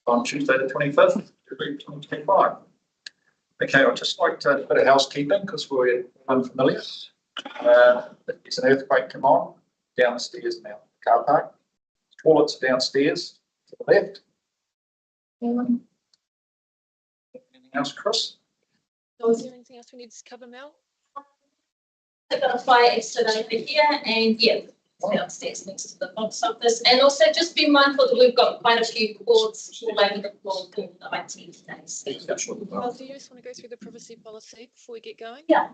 on Tuesday the 25th, February 2025. Okay, I'd just like to do a bit of housekeeping because we're unfamiliar. There's an earthquake come on down the stairs now, car park. Toilets are downstairs to the left. Anything else, Chris? So is there anything else we need to cover, Mel? I've got a fire exit over here, and yeah, downstairs next to the box office. And also just be mindful that we've got quite a few cords all over the floor for the IT today. So. Well, do you just want to go through the privacy policy before we get going? Yeah.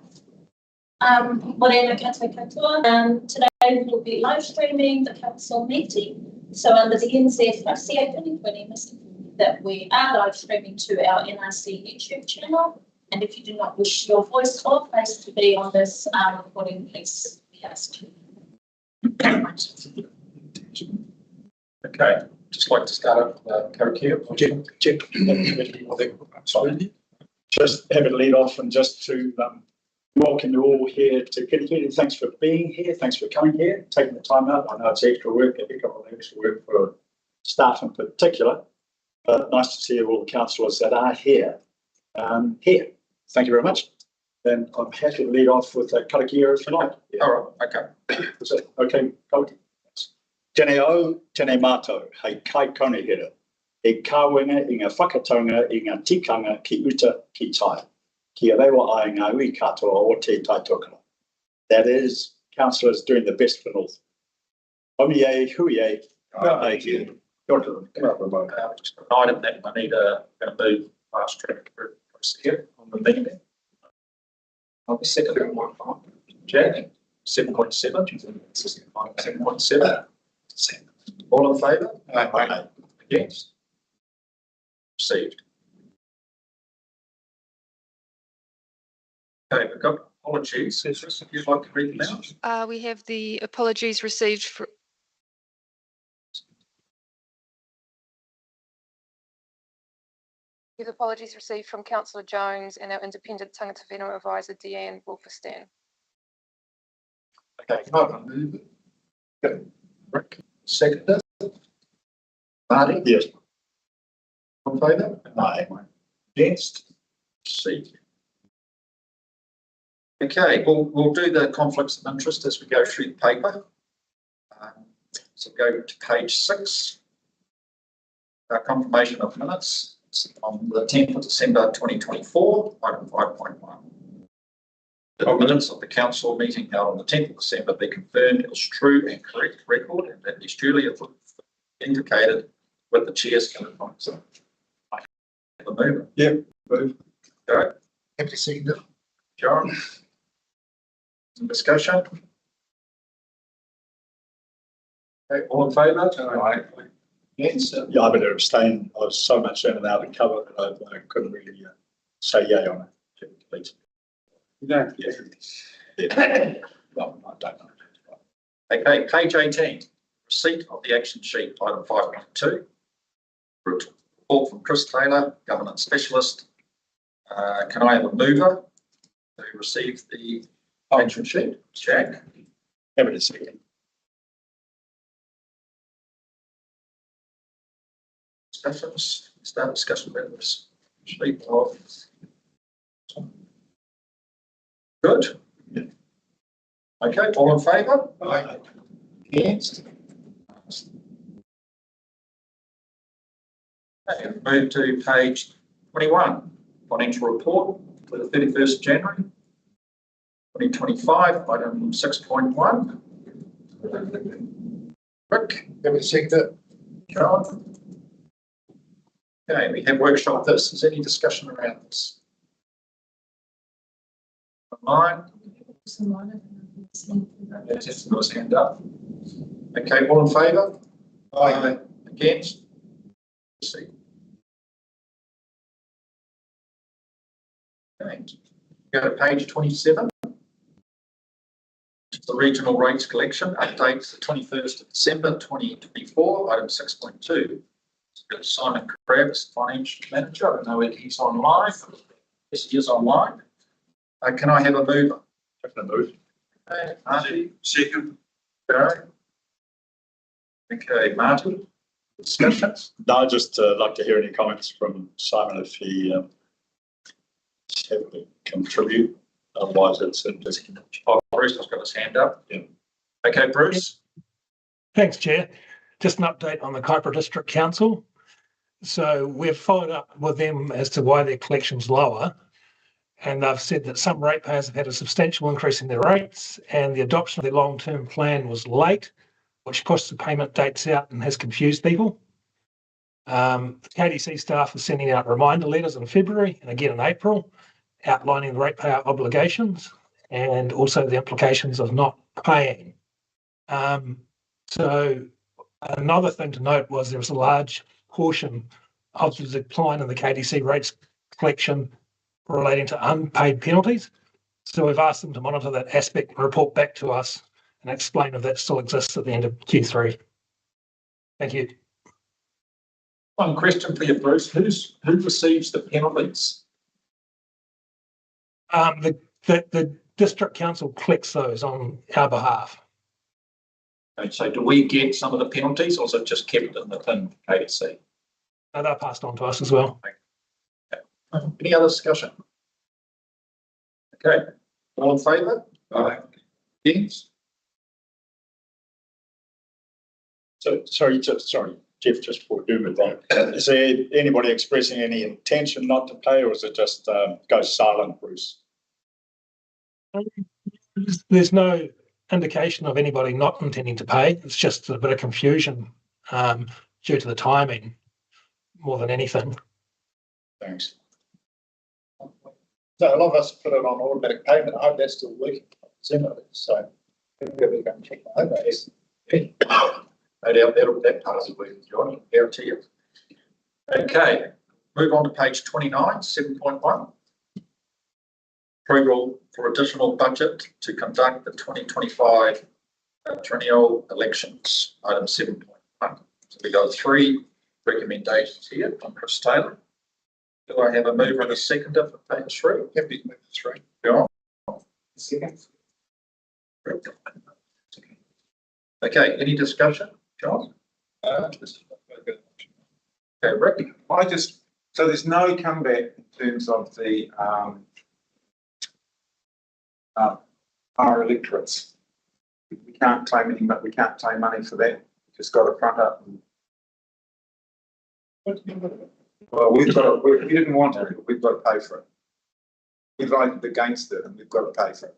Morena katoa. Today we'll be live streaming the council meeting. So under the NZFCA 2020, that we are live streaming to our NRC YouTube channel. And if you do not wish your voice or face to be on this recording, please be asked. Okay, just like to start off with karakia. Just have it lead off and just to welcome you all here to Kirikiri. Thanks for being here. Thanks for coming here, taking the time out. I know it's extra work, a couple of extra work for staff in particular, but nice to see all the councillors that are here. Thank you very much. Then I'm happy to lead off with karakia tonight. Yeah. All right, okay. So, okay, karakia. Tēnei au, tēnei mātou, hei kai konehira, e kāwenga I ngā whakataunga I ngā tikanga ki uta ki tai, kia rewa ai ngā ui katoa o te taitokana. That is, councillors doing the best for North. Omi e, hui e, ai ki. Just an item that I need to move fast track here on the meeting. I'll be second one. Jack, 7.7. 7.7. All in favour? Aye. Against? Received. Okay, we've got apologies. If you'd like to read them out. We have the apologies received for. With apologies received from Councillor Jones and our independent tangata whenua advisor Deanne Wolferstan. Okay, can I have a move? Good. Rick, seconder. Marty? Yes. In favour? Aye. Against? Received. Okay, we'll do the conflicts of interest as we go through the paper. So go to page 6. Confirmation of minutes. On the 10th of December 2024, item 5.1. The minutes of the council meeting held on the 10th of December be confirmed as true and correct record and that is duly indicated with the chair's correspondence. I have a mover. Yep. Move. Go. Happy to see you. John. Some discussion. Okay, all in favour? Aye. Yes. Yeah, I better abstain. I was so much in and out of cover that I couldn't really say yay on it. Please. You don't? Yeah. Well, I don't know. Okay, page 18. Receipt of the action sheet, item 5.2. Report from Chris Taylor, Governance Specialist. Can I have a mover to receive the action sheet? Jack. Happy to see you. Discussions. Start discussion about this sheet of. Good. Yeah. Okay, all in favour? Aye. Against? Okay, move to page 21, financial report for the 31st of January 2025, item 6.1. Rick, Happy to see that. John. Okay, we have workshop this. Is there any discussion around this? Online? Yes, got his hand up. Okay, all in favour? Aye. Against? See. Okay, go to page 27. The regional rates collection updates the 21st of December 2024, item 6.2. Simon Krabs, financial manager. I don't know whether he's online. Yes, he is online. Can I have a mover? Definitely move. Okay, Marty. Second. Okay. Okay, Marty. Discussions? No, I'd just like to hear any comments from Simon if he can contribute. Otherwise, it's Oh, Bruce has got his hand up. Yeah. Okay, Bruce. Thanks, Chair. Just an update on the Kaipara District Council. So we've followed up with them as to why their collection's lower. And they've said that some ratepayers have had a substantial increase in their rates, and the adoption of their long-term plan was late, which pushed the payment dates out and has confused people. The KDC staff are sending out reminder letters in February and again in April, outlining the ratepayer obligations and also the implications of not paying. So another thing to note was there was a large portion of the decline in the KDC rates collection relating to unpaid penalties. So we've asked them to monitor that aspect and report back to us and explain if that still exists at the end of Q3. Thank you. One question for you, Bruce. Who receives the penalties? The district council collects those on our behalf. Okay, so do we get some of the penalties, or is it just kept in the KDC? They're passed on to us as well. Any other discussion? Okay, all in favour? Aye. Against? so sorry, Jeff, just before we do with that, is there anybody expressing any intention not to pay, or is it just go silent, Bruce? There's no indication of anybody not intending to pay. It's just a bit of confusion due to the timing more than anything. Thanks. So a lot of us put it on automatic payment. I hope that's still working. So we're going to check my overlays. No doubt that part of the working, John, I guarantee you. Okay, move on to page 29, 7.1. Approval for additional budget to conduct the 2025 triennial elections, item 7.1. So we got 3 recommendations here from Chris Taylor. Do I have a mover and a seconder for page 3? Happy to move the 3. John? Second. Okay, any discussion, John? Okay, Rick? So there's no comeback in terms of the our electorates. We can't claim any, but we can't claim money for that. We just got to front up. Well, we didn't want to. We've got to pay for it. We voted against it, and we've got to pay for it.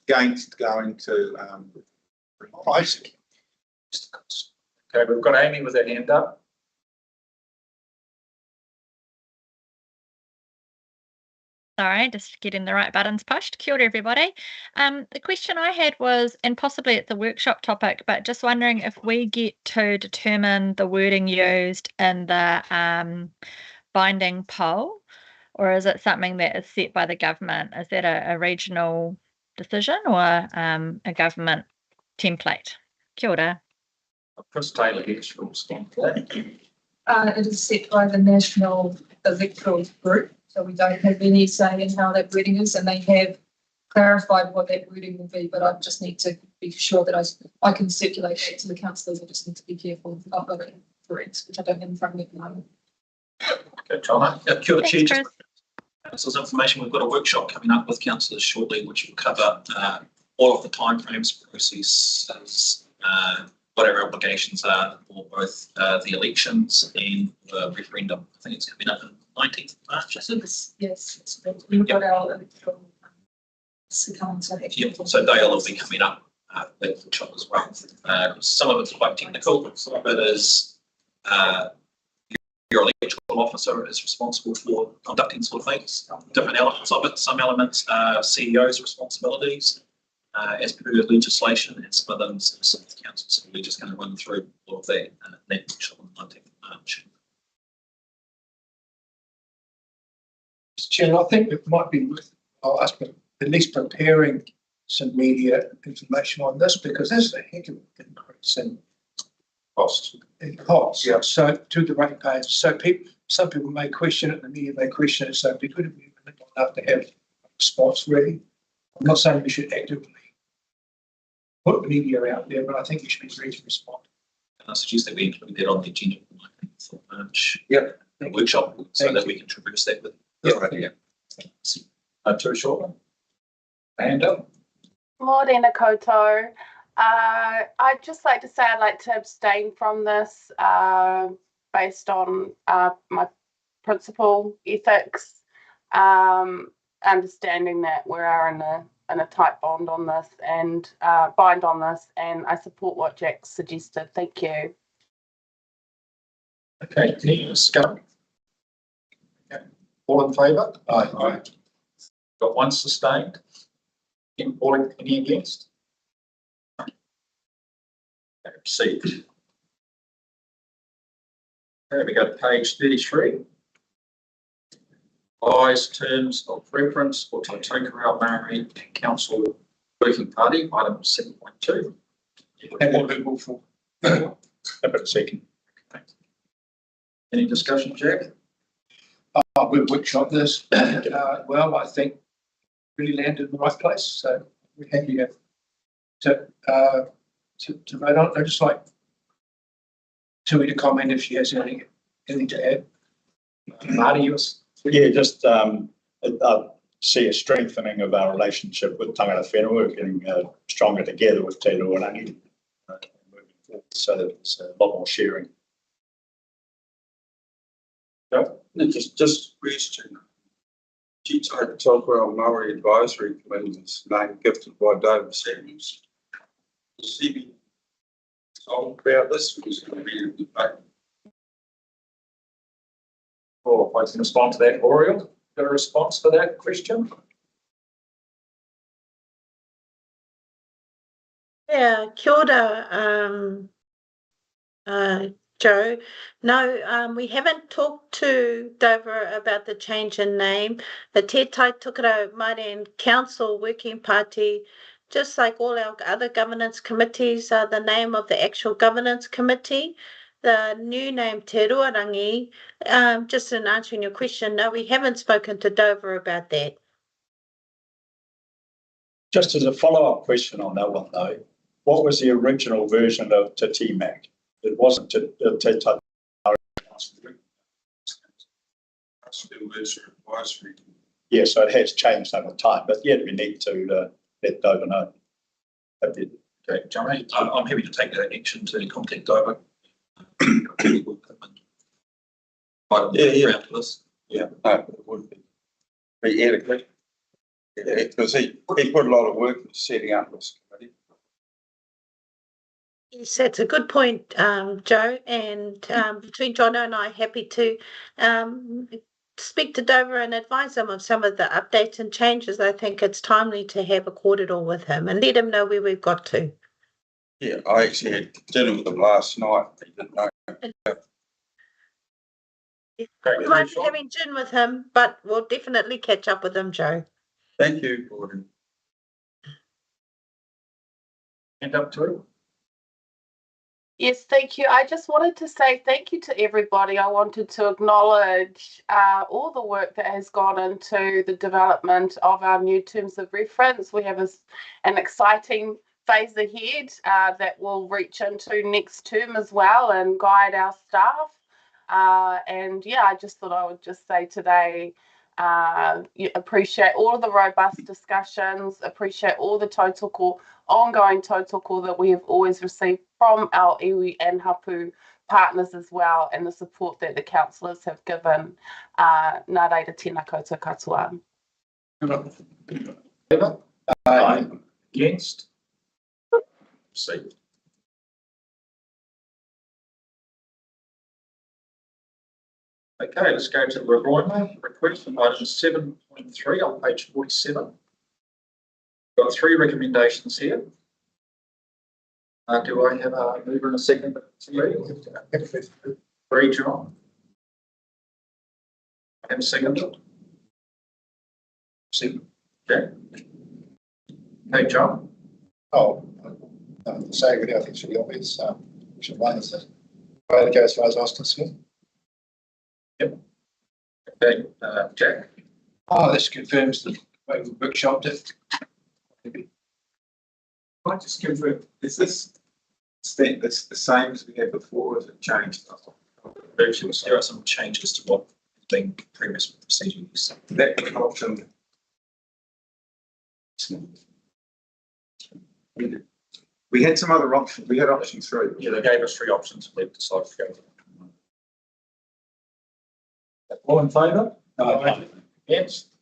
Against going to Isaac. Okay, we've got Amy with her hand up. Sorry, just getting the right buttons pushed. Kia ora, everybody. The question I had was, and possibly it's a workshop topic, but just wondering if we get to determine the wording used in the binding poll, or is it something that is set by the government? Is that a regional decision or a government template? Kia ora. Chris Taylor here to respond to that. It is set by the National Electoral Group, so we don't have any say in how that wording is, and they have clarified what that wording will be, but I just need to be sure that I can circulate that to the councillors. I just need to be careful of the correct, which I don't have in front of me at the moment. Okay, John. Kia ora, Chair. Thanks, Chris. Just information, we've got a workshop coming up with councillors shortly, which will cover all of the timeframes, processes, what our obligations are for both the elections and the referendum. I think it's coming up on 19th of March, I think. Yes, we've got our electoral accounts. Yep, so they'll all be coming up that workshop as well. Some of it's quite technical, some of it is your electoral officer is responsible for conducting sort of things, different elements of it. Some elements are CEO's responsibilities as per legislation, and some of them are some of the council. So we're just going to run through all of that workshop on the 19th of March. Chair, I think it might be worth us at least preparing some media information on this, because there's a heck of an increase in Costs. Yeah. So to the ratepayers. So some people may question it, the media may question it. So it'd be good if we were enough to have a response ready. I'm not saying we should actively put the media out there, but I think you should be ready to respond. I suggest that we include that on the agenda for the 19th of March. Yep. Workshop, so that we can traverse that with. Too short. Hand up. Morena koutou. I'd just like to say I'd like to abstain from this based on my principal ethics, understanding that we are in a tight bind on this, and I support what Jack suggested. Thank you. Okay, any discussion? Okay. All in favour? Aye. Got one sustained. Any against? Received. Okay, we go to page 33. Revised terms of reference for Te Tokoroa Maori Council Working Party, item 7.2. Second. Any discussion, Jack? We've workshopped this. Well, I think really landed in the right place. So we're happy to vote on it. I'd just like Tui to comment if she has anything to add. Marty, yours? Yeah, just I see a strengthening of our relationship with tangata whenua, getting stronger together with Te Ruarangi, moving forward, so that there's a lot more sharing. Just a question. Te Tokoroa Maori Advisory Committee is name gifted by David Samuels. Does he be told about this, or is it going to be a debate? Or if I can respond to that, Oriel, got a response for that question? Yeah, kia ora, Joe. No, we haven't talked to Dover about the change in name. The Te Tai Tokoroa Māori Council Working Party, just like all our other governance committees, are the name of the actual governance committee. The new name Te Ruarangi, just in answering your question, no, we haven't spoken to Dover about that. Just as a follow-up question on that one, though, what was the original version of Te TMAC? It wasn't Te Tai. Yeah, so it has changed over time, but yet we need to let Dover know. Okay, Johnny? I'm happy to take that action to contact Dover. Around to this. Yeah, no, it would be adequate. Yeah, because he put a lot of work into setting up this committee. Yes, that's a good point, Joe. And between Jono and I, happy to speak to Dover and advise him of some of the updates and changes. I think it's timely to have a cordial with him and let him know where we've got to. Yeah, I actually had dinner with him last night. He didn't know. We won't be having gin with him, but we'll definitely catch up with him, Joe. Thank you, Gordon. Hand up to it. Yes, thank you. I just wanted to say thank you to everybody. I wanted to acknowledge all the work that has gone into the development of our new terms of reference. We have an exciting phase ahead that will reach into next term as well and guide our staff. And yeah, I just thought I would just say today, appreciate all of the robust discussions, appreciate all the ongoing tautoko that we have always received from our iwi and hapu partners as well, and the support that the councillors have given. Nā reira tēnā koutou katoa. Aye. Against? See. Okay, let's go to the requirement request from item 7.3 on page 47. Got three recommendations here. Do I have a mover and a second? Three, John. I have a second. Second. Okay. Hey, John. Saying it, I think should be obvious. Option one is the way to go as far as I was concerned. Yep. Okay, Jack. This confirms the way we workshopped it. I just confirm, is this It's the same as we had before, or has it changed? There are some changes to what has been previous procedures. That was an option. We had some other options. We had option 3. Yeah, they gave us 3 options and we've decided to go with them. All in favour? Against?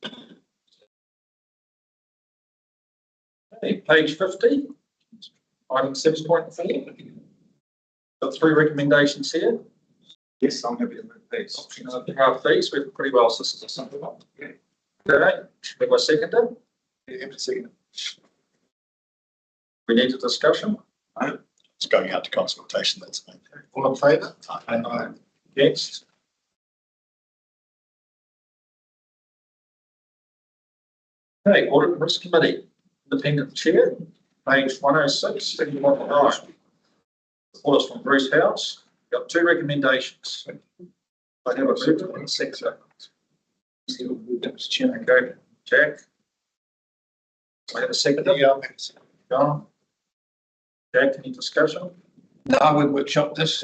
Okay, page 50, item 7.4. Got 3 recommendations here. Yes, I'm happy to move these. Option of half fees, we've pretty well assisted us something like that. Okay, have I seconded? Yeah, happy to second it. We need a discussion. It's going out to consultation, that's fine. All in favour? Aye. Against? Okay, Audit and Risk Committee, Independent Chair, page 106, Report from Bruce House. Got 2 recommendations. I have a move in the sector. Okay, Jack. I have a second. John. Jack, any discussion? No, we workshopped this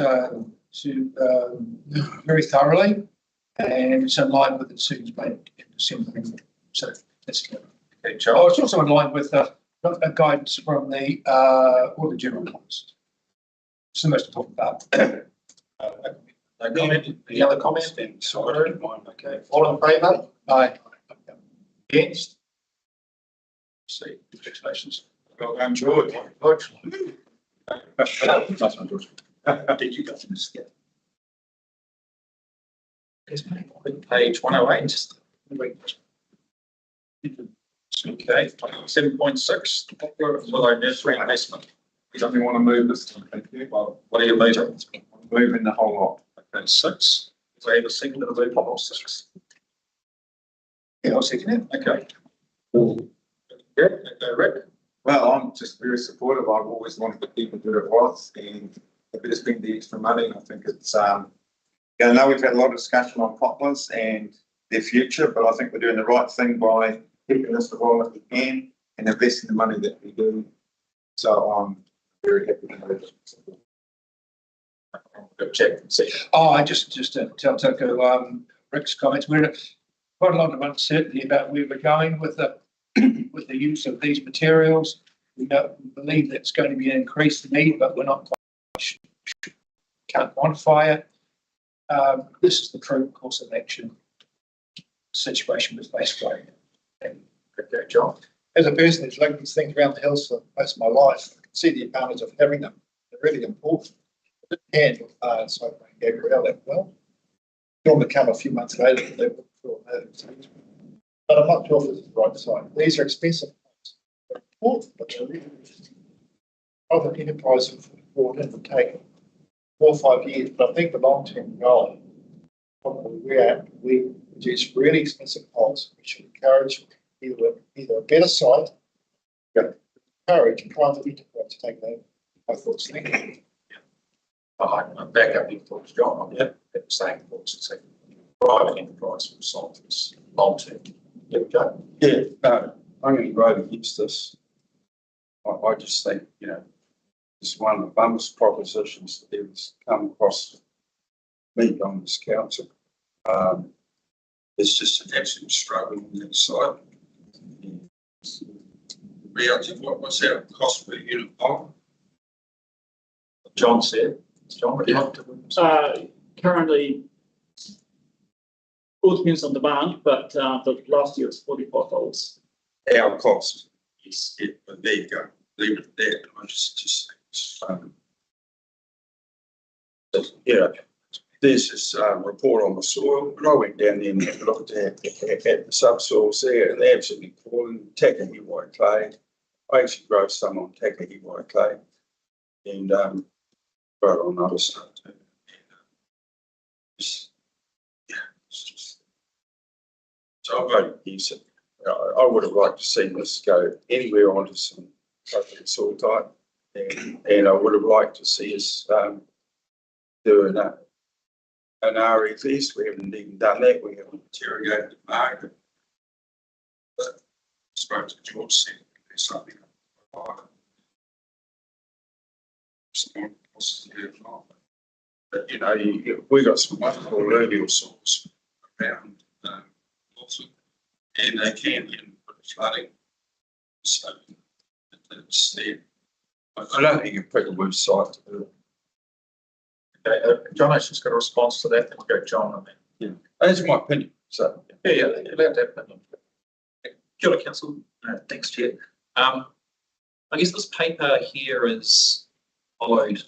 very thoroughly, and it's in line with the decisions made in December. So that's good. Okay, Oh, Charles. it's also in line with a guidance from the Auditor General. It's the most important part. No comment. Any other comments? Sorry. Okay, all in favour? Aye. Against? See, congratulations. Well done, George. George. Nice one, George. Did you go to this? Page 108. Okay, 7.6, popular Willow Nursery investment. You don't want to move this one, thank you. Well, what are you moving? Moving the whole lot. Okay, 6. Do I have a second to the move on 6? Yeah, I'll second it. Okay. Yeah, okay, Rick. Well, I'm just very supportive. I've always wanted to keep it where it was, and if it has been the extra money, I think it's, I know we've had a lot of discussion on poplars and their future, but I think we're doing the right thing by keeping this the while that we can and investing the money that we do. So I'm very happy to move it. Go check and see. Oh, I just to tell Toko, Rick's comments, we're in quite a lot of uncertainty about where we're going with the with the use of these materials. We believe that's going to be an increased need, but we're not quite can't quantify it. This is the prudent course of action situation with waste flow. Okay, John. As a person who's lived these things around the hills for most of my life, I can see the advantage of having them. They're really important. I didn't handle Cyclone Gabrielle that well. Normally come a few months later, they would feel but I'm not sure if this is the right side. These are expensive. They're important, but they're really other enterprise have brought in and taken 4 or 5 years, but I think the long-term goal, probably we produce really expensive pots. We should encourage either a better site, encourage private enterprise to take that. I thought, thank you. I back up your thoughts, John. I'm the same thoughts. It's a private enterprise will solve this long term. Yeah, no, I'm going to vote against this. I just think, it's one of the dumbest propositions that has come across me on this council. It's just an absolute struggle on the other side. Reality, what's our cost per unit pole? John said. John, would you like to? Currently, all depends on demand, but the last year was $45. Our cost. Yes. Yeah, but there you go. Leave it at that. I just there's this report on the soil, and I went down there and had a look at the subsoils there, and they're absolutely appalling. Takahi white clay. I actually grow some on Takahi white clay, and grow it on other stuff too. So I voted against it. I would have liked to see this go anywhere onto some soil type, and I would have liked to see us do an RFS. We haven't even done that. We haven't interrogated the market. But I suppose George said there's something. possibly not. But, you know, we got some wonderful alluvial soils around Wilson, and they can get flooding. So it's there. I don't think you can pick a website to do it. Okay, John has just got a response to that. Then we'll go John and then. That's my opinion. So Yeah, you're allowed to have opinion. Kia ora, Council. Thanks, Chair. I guess this paper here is followed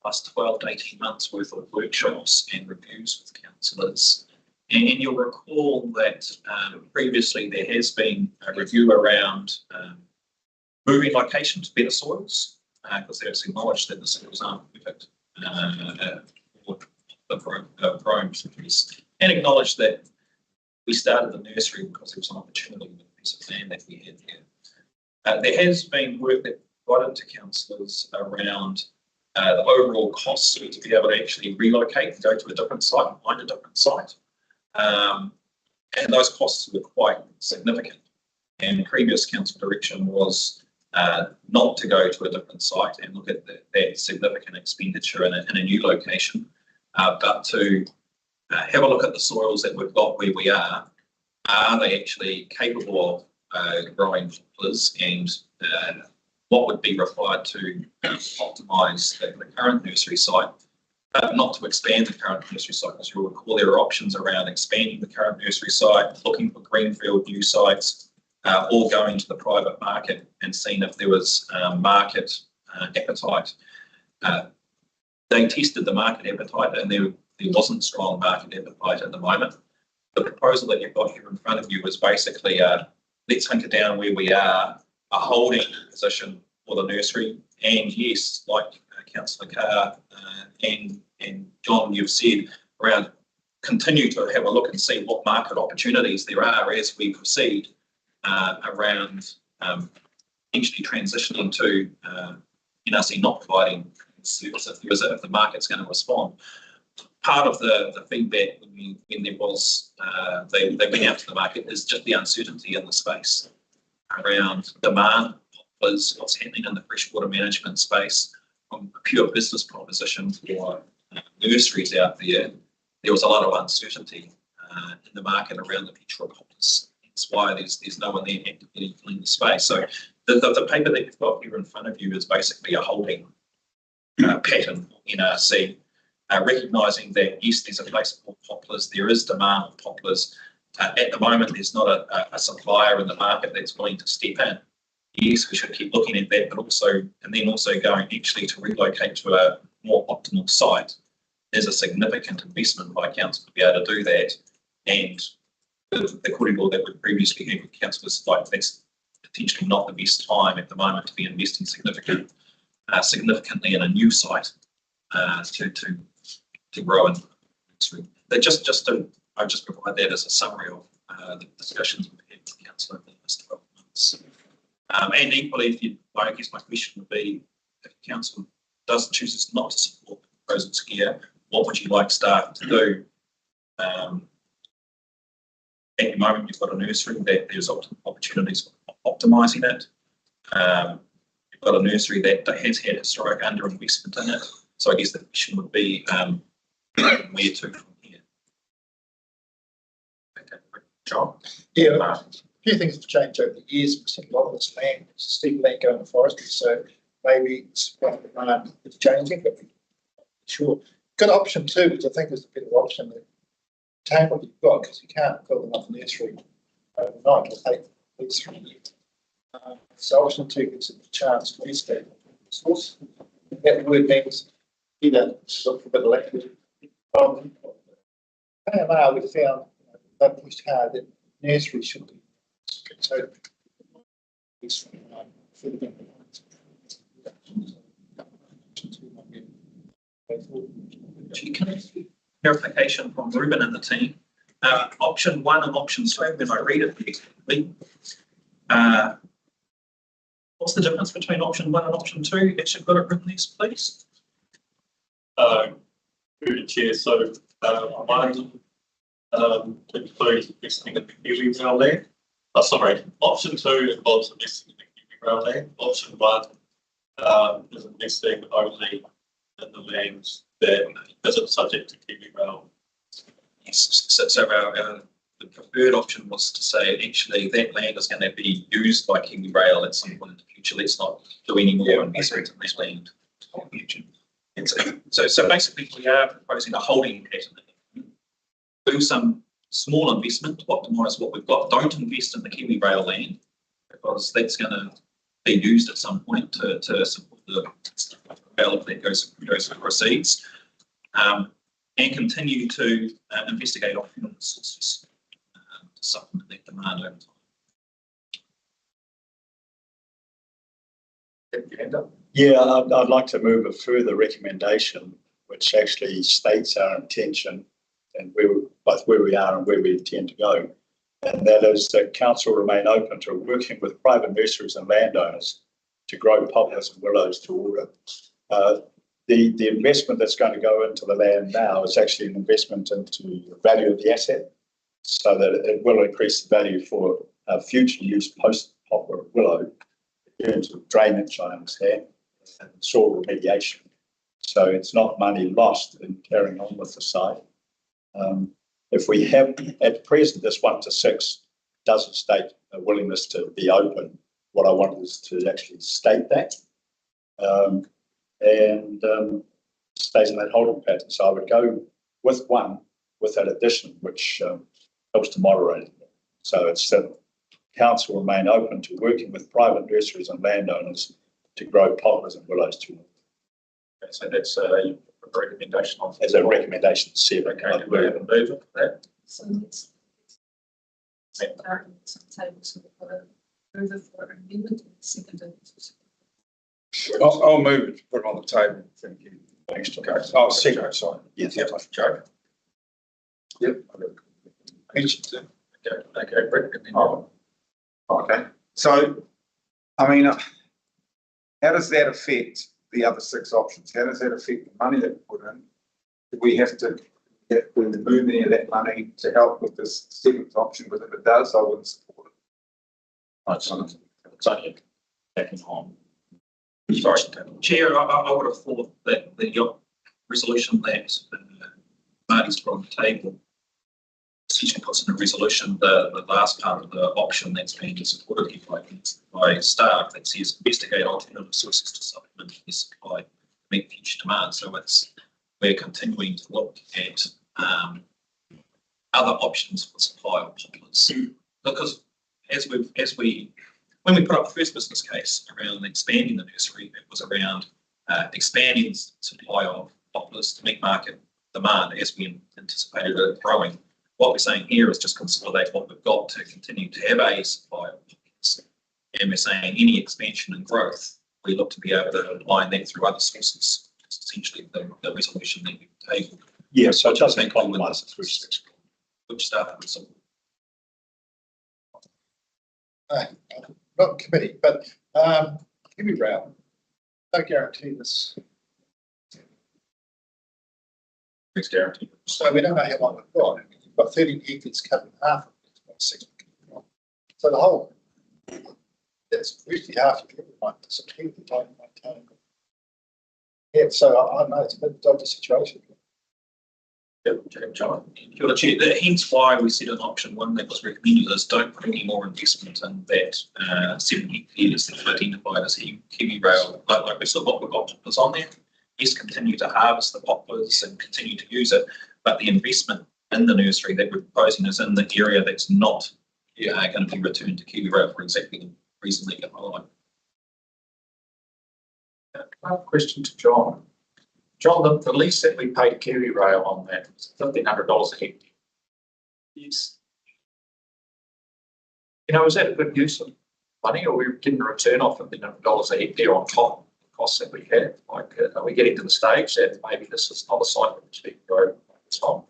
plus 12 to 18 months worth of workshops and reviews with councillors. And you'll recall that previously there has been a review around moving location to better soils, because there's acknowledged that the soils aren't perfect for the growing trees, and acknowledged that we started the nursery because there was an opportunity with a piece of land that we had there. There has been work that provided to councillors around the overall costs to be able to actually relocate and go to a different site and find a different site. And those costs were quite significant. And previous council direction was not to go to a different site and look at that significant expenditure in a new location, but to have a look at the soils that we've got where we are. Are they actually capable of growing poplars, and what would be required to optimise the current nursery site, not to expand the current nursery site? As you'll recall, there are options around expanding the current nursery site, looking for greenfield new sites, or going to the private market and seeing if there was market appetite. They tested the market appetite, and there wasn't strong market appetite at the moment. The proposal that you've got here in front of you is basically let's hunker down where we are, a holding position for the nursery. And yes, like Councillor Carr and John, you've said, around continue to have a look and see what market opportunities there are as we proceed around actually transitioning to NRC not providing service if the market's going to respond. Part of the feedback when there was they went out to the market is just the uncertainty in the space around demand, what's happening in the freshwater management space. From a pure business proposition for nurseries out there, there was a lot of uncertainty in the market around the petrol poplars. That's why there's no one there actively filling the space. So the paper that you've got here in front of you is basically a holding pattern for NRC, recognising that yes, there's a place for poplars, there is demand for poplars. At the moment, there's not a supplier in the market that's willing to step in. Yes, we should keep looking at that, but also going actually to relocate to a more optimal site. There's a significant investment by council to be able to do that, and the corridor that we previously had with councillors, like that's potentially not the best time at the moment to be investing significantly in a new site to grow in. I just provide that as a summary of the discussions we've had with council over the last 12 months. And equally, I guess my question would be, if council chooses not to support the proposals here, what would you like staff to do? At the moment, you've got a nursery that there's opportunities for optimising it. You've got a nursery that has had historic underinvestment in it. So I guess the question would be, where to from here? Okay, John? Yeah, a few things have changed over the years. We've seen a lot of this land, steep land going to forestry, so maybe supply and demand is changing, but sure. Good option too, which I think is the better option. Retain what you've got, because you can't build another nursery overnight. It'll take at least 3 years. So option 2 gives it the chance to use that resource. That word means either look for a bit of land. AMR, we found they pushed hard that nursery should be so. Clarification from Ruben and the team. Option 1 and option 2, when I read it correctly, what's the difference between option 1 and option 2? Actually, got it written there, please. Through the chair, so one includes investing in the Kiwi rail land. Sorry, option 2 involves investing in the Kiwi rail land. Option 1 is investing only in the lands that isn't subject to Kiwi Rail. Yes, so the preferred option was to say actually that land is going to be used by Kiwi Rail at some point in the future. Let's not do any more investment in that land. And so basically we are proposing a holding pattern. Do some small investment to optimise what we've got. Don't invest in the Kiwi Rail land because that's going to be used at some point to support the rail if that goes and proceeds. And continue to investigate alternate sources to supplement that demand over time. Yeah, I'd like to move a further recommendation, which actually states our intention and both where we are and where we intend to go. And that is that council remain open to working with private nurseries and landowners to grow poplars and willows to order. The investment that's going to go into the land now is actually an investment into the value of the asset, so that it will increase the value for future use post poplar willow in terms of drainage, I understand, and soil remediation. So it's not money lost in carrying on with the site. If we have at present this 1 to 6 doesn't state a willingness to be open. What I wanted is to actually state that. And stays in that holding pattern. So I would go with 1 with that addition, which helps to moderate it. So it's council remain open to working with private nurseries and landowners to grow poplars and willows to order. Okay, so that's a recommendation on. As a recommendation, 7. Okay, we have a mover for that. So let's table, so we've got a mover for amendment and seconded. I'll move it to put it on the table. Thank you. Thanks, John. Okay. Oh, second, sorry. Yeah, Yep, Joe. Yep. Okay, Brett. And then Okay, so, I mean, how does that affect the other 6 options? How does that affect the money that we put in? Do we have to move any of that money to help with this 7th option? Because if it does, I wouldn't support it. It's only backing on. Sorry, Chair, I would have thought that the resolution that Marty's put on the table essentially puts in a resolution the last part of the option that's being supported here by staff that says investigate alternative sources to supplement the supply to meet future demand. So we're continuing to look at other options for supply of poplars because when we put up the first business case around expanding the nursery, it was around expanding supply of poplars to meet market demand as we anticipated it growing. What we're saying here is just consolidate what we've got to continue to have a supply of poplars. And we're saying any expansion and growth, we look to be able to align that through other sources. It's essentially the resolution that we've tabled. Yeah, so it doesn't compromise the 6. Which staff would support. Not committee, but Kiwi Rail, no guarantee this. Fixed guarantee. So we don't know how long we've got. You've got 13 hectares cut in half of it. It's about 6. So the whole, that's usually half your people might disappear the time maintain. Yeah, so I know it's a bit dodgy situation. John. Hence why we said in option 1 that was recommended is don't put any more investment in that 7 hectares that were identified as Kiwi Rail. Like we said, what we've got is on there. Yes, continue to harvest the poplars and continue to use it, but the investment in the nursery that we're proposing is in the area that's not going to be returned to Kiwi Rail for exactly the reason that you highlight. Question to John. John, the lease that we paid Kiwi Rail on that was $1,500 a hectare. Yes. You know, is that a good use of money, or we're getting a return off $1,500 a hectare on top of the costs that we had? Like, are we getting to the stage that maybe this is not a site which we can grow its on?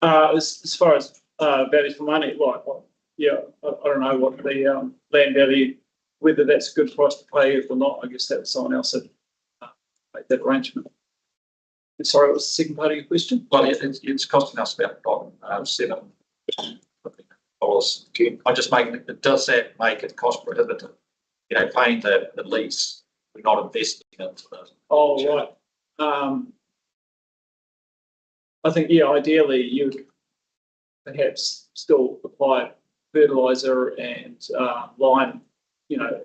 As far as value for money, I don't know what the land value, whether that's a good price to pay or not. I guess that was someone else that make that arrangement. And sorry, what was the second part of your question? Well, it's costing us about $7. I'm just making it. Does that make it cost prohibitive? You know, paying the lease we're not investing into the. Oh, right. I think, yeah, ideally you perhaps still apply fertiliser and lime. You know,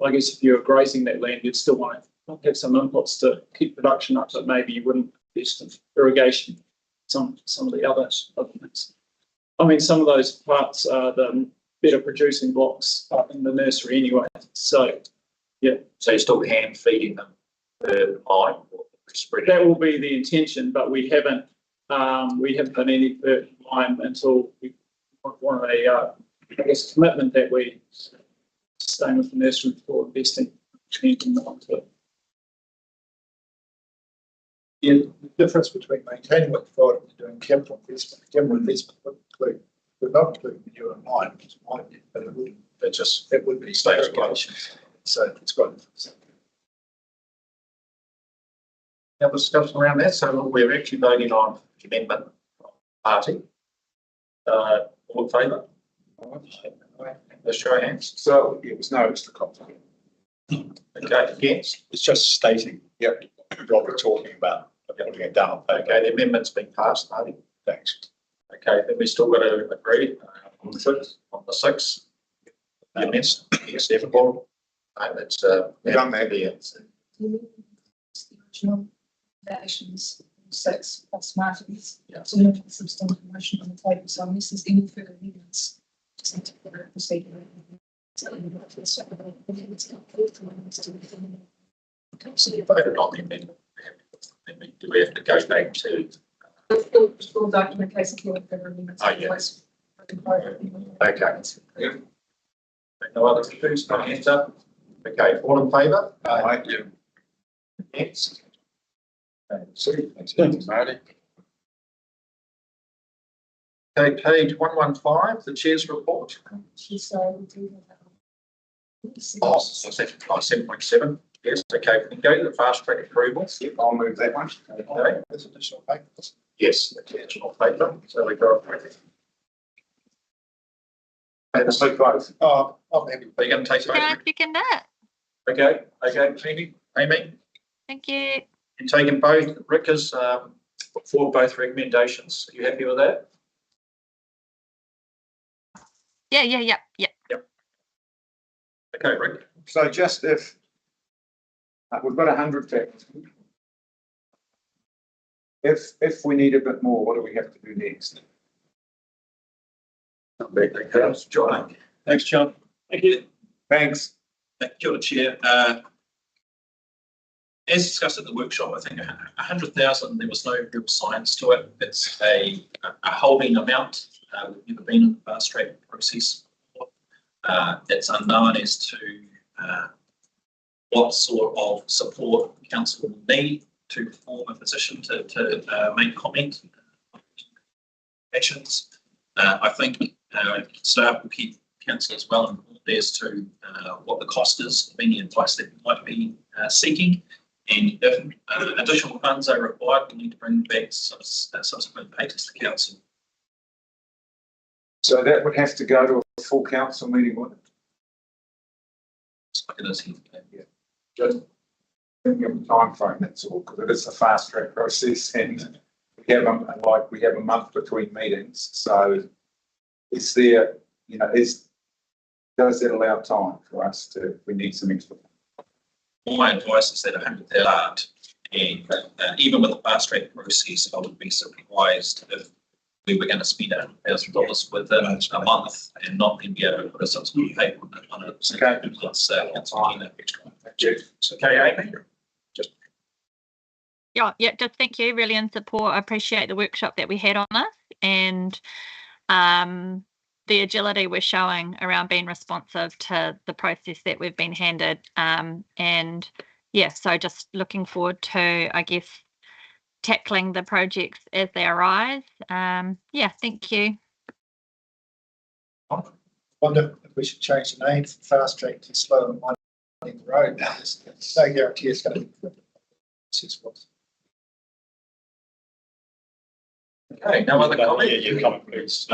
I guess if you're grazing that land, you'd still want to have some inputs to keep production up, but maybe you wouldn't invest in irrigation, some of the other things. I mean, some of those parts are the better producing blocks up in the nursery anyway. So, yeah. So you're still hand feeding them the lime or spreading? That will be the intention, but we haven't done any lime until we want a, I guess, commitment that we stay with the nursery for investing onto it. Yeah, the difference between maintaining what you've got and doing capital investment would include, would not include manure and lime, which might be, but it would, it would be irrigation. So it's got. Now discussion around that. So we're actually voting on amendment party. All in favour? Let's show of hands. So it was no, it's the cop. Okay, against? It's just stating, yep, what we're talking about, putting it down on paper. Okay, the amendment's been passed, Marty. Thanks. Okay, then we still got to agree on the 6th. The amendment, yes, everyone. And it's We've done that. The original valuations, 6 plus Martin's. Yeah. So we have a substantive motion on the table, so unless there's any further amendments, just need to proceed. So you voted on the amendment. Do we have to go back to? Full document case of further amendments. Oh, yeah. Okay. Yeah. No other issues, no hands up. Okay, all in favour? Aye. Yes. Thanks, Marty. Okay, page 115, the chair's report. Oh, so 7.7. Yes, okay, we can go to the fast track approvals. Yep, I'll move that one. Okay. There's additional papers. Yes, additional paper. So we got. Let's move both. Oh, I'm happy. Are you going to take Can I both? second that? Okay, Amy, Thank you. you're taking both. Rick has put forward both recommendations. Are you happy with that? Yeah. Okay, Rick. So just if we've got 100 factors. If we need a bit more, what do we have to do next? John. Thanks, John. Thank you. Thanks. Kia ora, Chair. As discussed at the workshop, I think 100,000, there was no real science to it. It's a holding amount. We've never been in the fast track process before. It's unknown as to what sort of support council will need to form a position to make comment on actions. I think staff will keep council as well informed as to what the cost is of any advice that we might be seeking. And if additional funds are required, we need to bring back subsequent papers to council. So that would have to go to a full council meeting, wouldn't it? It's like it is here. Yeah. Just thinking of the time frame, that's all, because it is a fast track process and we have a month between meetings. So is there, does that allow time for us to, if we need some extra? My advice is that 100,000, and even with the fast track process, I would be surprised if we were going to spend $100,000 within a month and not then be able to put a subsequent paper on it. So Okay. let's extra. Okay, Amy. Yeah, just thank you, really in support. I appreciate the workshop that we had on this and the agility we're showing around being responsive to the process that we've been handed. And yeah, so just looking forward to, I guess, tackling the projects as they arise. Yeah, thank you. I wonder if we should change the name from fast track to slow and winding the road. There's no guarantee it's going to be successful. Okay, no other comment? Yeah, comment, please.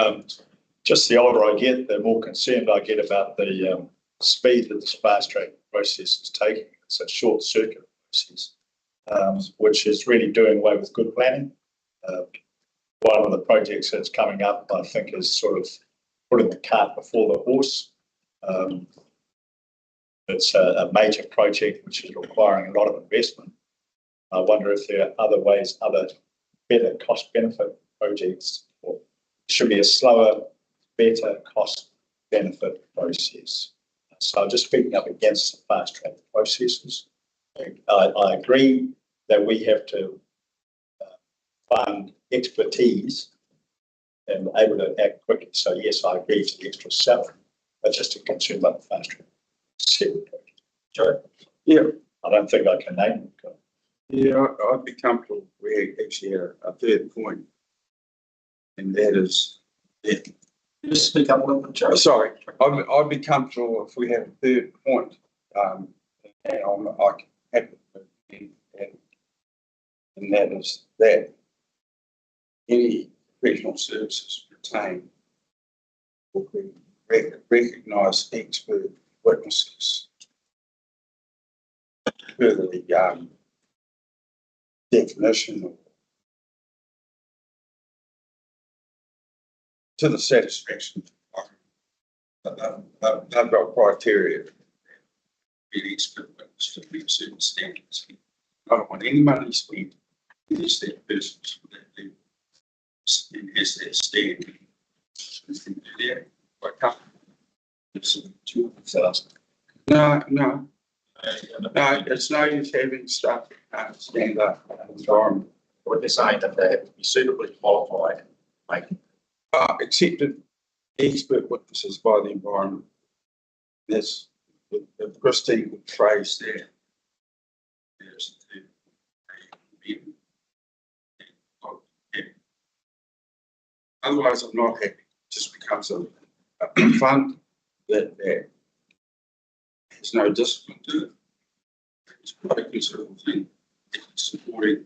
Just the older I get, the more concerned I get about the speed that this fast track process is taking. it's a short circuit process, which is really doing away with good planning. One of the projects that's coming up, I think, is sort of putting the cart before the horse. It's a major project which is requiring a lot of investment. I wonder if there are other ways, other better cost benefit projects, or should be a slower, better cost benefit process. So just speaking up against the fast track processes. I agree that we have to fund expertise and able to act quickly. So yes, I agree to the extra salary, but just a concern about the fast track. Joe? Yeah. I don't think I can name it. Yeah, I'd be comfortable. We actually had a third point, and that is, yeah. Just speak up a little bit, Joe. Sorry, I'd be comfortable if we had a third point, and I'm happy with it, and that is that any professional services retained will be recognised expert witnesses. Further the definition to the satisfaction. They've got criteria. Be expert witness to meet certain standards. I don't want any money spent unless that person's has that standard. If you do that, I can't. It's 200,000. No, it's no use having stuff stand up in an environment. What they're saying that they have to be suitably qualified, like accepted expert witnesses by the environment. That's the Christine phrase there. There's otherwise, I'm not happy. It just becomes a fund that has no discipline to it. It's quite a considerable thing. It's supporting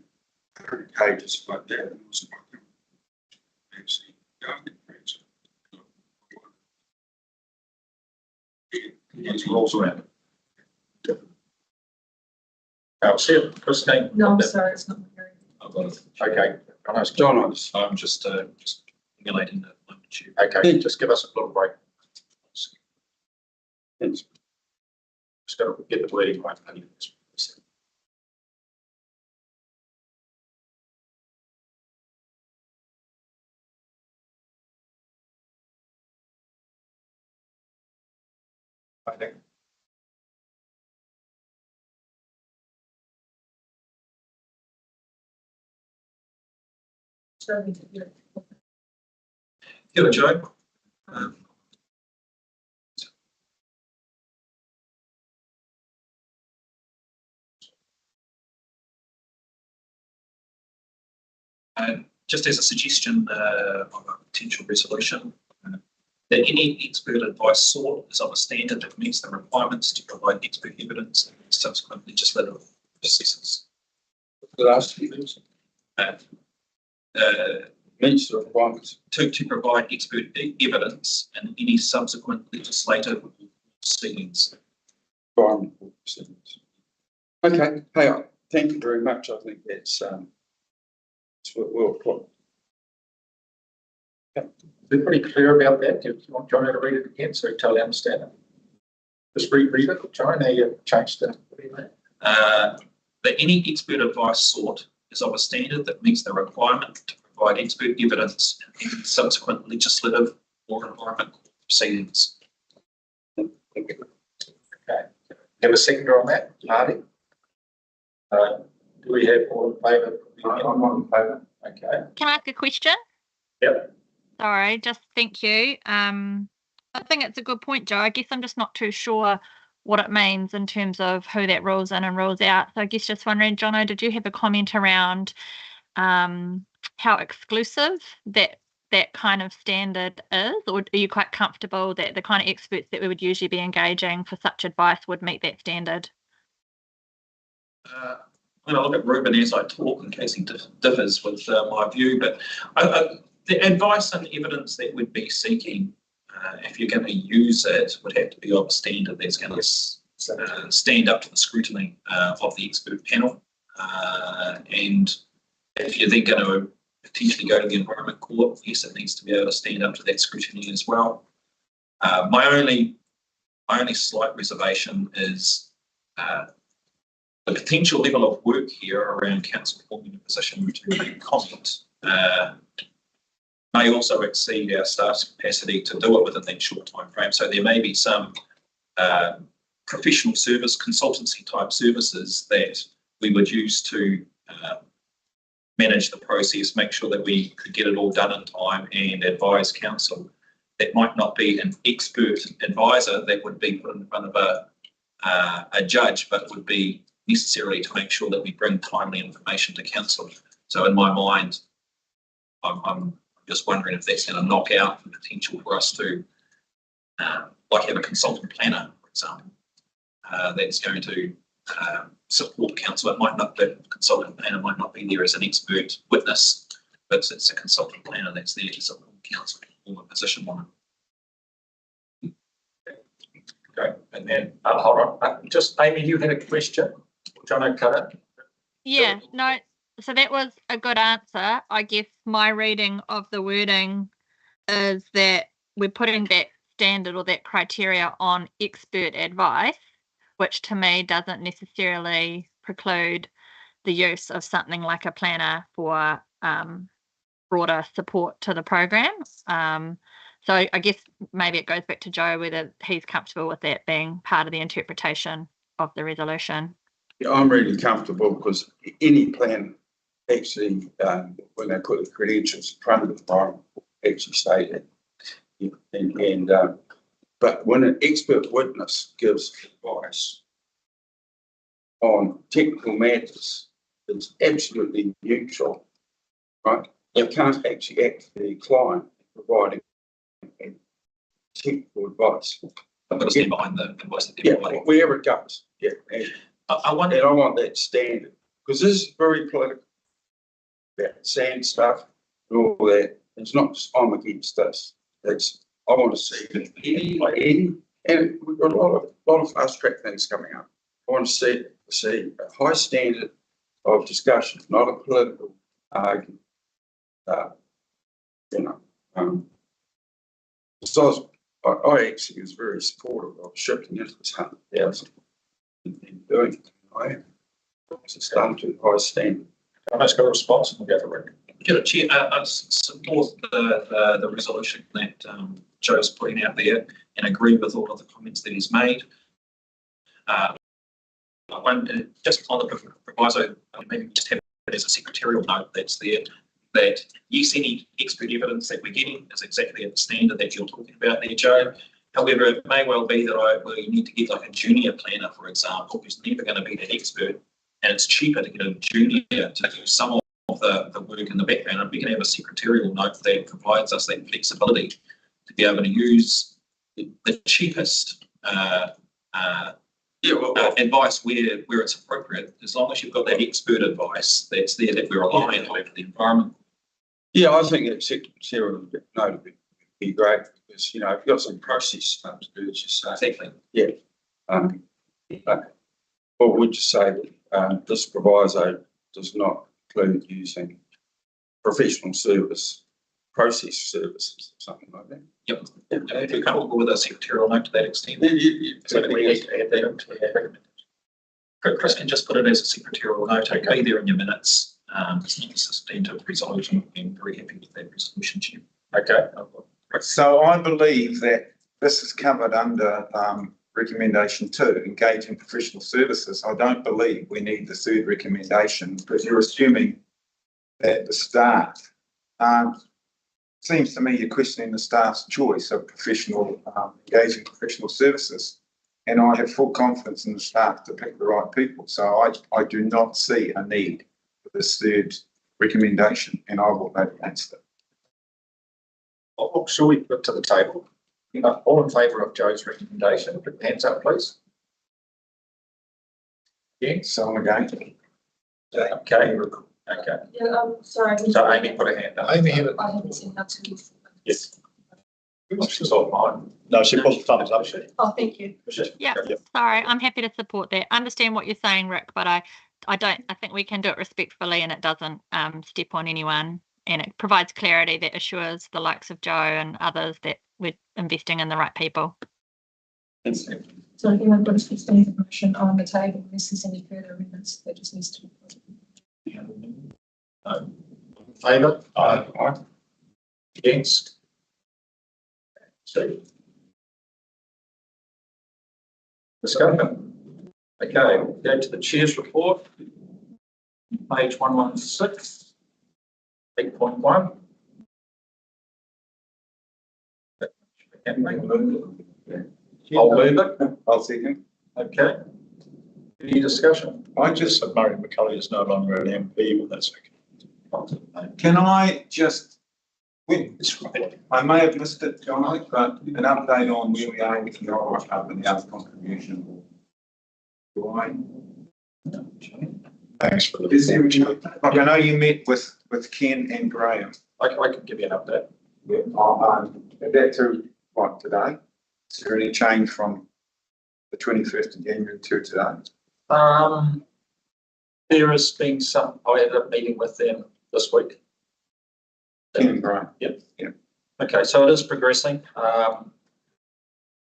cages like that. And also actually going there's rules around it. I'll see it, Christine. No, I'm sorry, it's not my area. Okay. John, I'm just emulating the tube. Okay, just give us a little break. Thanks. Just got to get the wording right. I think. Hello, Joe. Just as a suggestion of a potential resolution, that any expert advice sought is of a standard that meets the requirements to provide expert evidence and subsequent legislative processes. The last few things. Meets the requirements. To provide expert evidence and any subsequent legislative proceedings. Environmental proceedings. Okay, hey, thank you very much. I think that's well put. They're pretty clear about that. Do you want John to read it again so you totally understand it? Just read it, John. Now you changed it. That any expert advice sought is of a standard that meets the requirement to provide expert evidence in any subsequent legislative or environmental proceedings. Okay. Have a seconder on that, Marty? Do we have all in favour? I'm on favour. Okay. Can I ask a question? Yep. Sorry, just thank you. I think it's a good point, Joe. I guess I'm just not too sure what it means in terms of who that rules in and rules out. So I guess just wondering, Jono, did you have a comment around how exclusive that kind of standard is, or are you quite comfortable that the kind of experts that we would usually be engaging for such advice would meet that standard? I'm going to look at Ruben as I talk in case he differs with my view, but the advice and evidence that we'd be seeking, if you're going to use it, would have to be of a standard that's going to stand up to the scrutiny of the expert panel. And if you're then going to potentially go to the Environment Court, yes, it needs to be able to stand up to that scrutiny as well. My only slight reservation is the potential level of work here around council forming a position to make comment may also exceed our staff's capacity to do it within that short time frame. So there may be some professional service, consultancy type services that we would use to manage the process, make sure that we could get it all done in time and advise council. That might not be an expert advisor that would be put in front of a judge, but would be necessarily to make sure that we bring timely information to council. So in my mind, I'm just wondering if that's going to knock out the potential for us to like have a consultant planner, for example, that's going to support council. It might not, the consultant planner might not be there as an expert witness, but it's a consultant planner that's there to support council to form a position on it. Okay, and then hold on, just Amy, you had a question. John O'Cutter. Yeah, no, so that was a good answer. I guess my reading of the wording is that we're putting that standard or that criteria on expert advice, which to me doesn't necessarily preclude the use of something like a planner for broader support to the program. So I guess maybe it goes back to Joe whether he's comfortable with that being part of the interpretation of the resolution. Yeah, I'm really comfortable because any plan actually, when they put the credentials in front of the environment, actually state it. But when an expert witness gives advice on technical matters, it's absolutely neutral, right? You can't actually act for the client providing technical advice. I'm going to stand behind the advice that Yeah, they're providing. wherever it goes. Yeah. I wonder. And I want that standard because this is very political. That sand stuff and all that. It's not just I'm against this. It's I want to see it any, and we've got a lot of fast track things coming up. I want to see a high standard of discussion, not a political argument. So I actually was very supportive of shifting into this 100,000 and doing it. I am. It's done to a high standard. I just got a response and we'll go to Rick. Yeah, Chair, I support the resolution that Joe's putting out there and agree with all of the comments that he's made. Just on the proviso, maybe just have it as a secretarial note that's there, that yes, any expert evidence that we're getting is exactly at the standard that you're talking about there, Joe. However, it may well be that we need to get like a junior planner, for example, who's never going to be that expert, and it's cheaper to get a junior to do some of the work in the background, and we can have a secretarial note that provides us that flexibility to be able to use the cheapest advice where it's appropriate, as long as you've got that expert advice that's there that we're relying on for the environment. Yeah, I think that secretarial note would be great because, you know, if you've got some process stuff to do, it's just Exactly. Yeah. What would you say? This proviso does not include using professional service, process services, something like that. Yep. If you're comfortable with a secretarial note to that extent, So we need to add that into the recommendation. Chris can just put it as a secretarial note. Okay, be there in your minutes. It's not a substantive resolution. I'm very happy with that resolution, Chair. Okay. So I believe that this is covered under recommendation 2, engage in professional services. I don't believe we need the third recommendation because you're assuming that the staff, seems to me you're questioning the staff's choice of professional, engaging professional services. And I have full confidence in the staff to pick the right people. So I do not see a need for this third recommendation and I will vote against it. What shall we put to the table? All in favour of Joe's recommendation, put your hands up, please. Yes, So I'm against. okay, okay. Yeah, sorry. So Amy put her hand up. Amy had it. I haven't seen that to you. Yes. She's online. No, she put the thumbs up. Oh, thank you. Yeah, sorry, I'm happy to support that. Understand what you're saying, Rick, but I think we can do it respectfully and it doesn't step on anyone, and it provides clarity that assures the likes of Joe and others that we're investing in the right people. So again, I've got a 15th motion on the table. Unless there's any further amendments, that just needs to be. In favour? Aye. Against? Steve? Discussion. Okay, we'll go to the chair's report. Page 116. 8.1. I'll move it. I'll second. Okay. Any discussion? I just said Murray McCully is no longer an MP, but that's okay. Can I just, It's right. I may have missed it, John, but an update on where we are with the Rock Club and the other contribution. Do I? Thanks for the. Is there, like, I know you met with Ken and Graham. I can give you an update. Yeah, that to what, today? Is there any change from the 21st of January to today? There has been some, I had a meeting with them this week. Ken and Graham. Yep. Yeah. Okay, so it is progressing.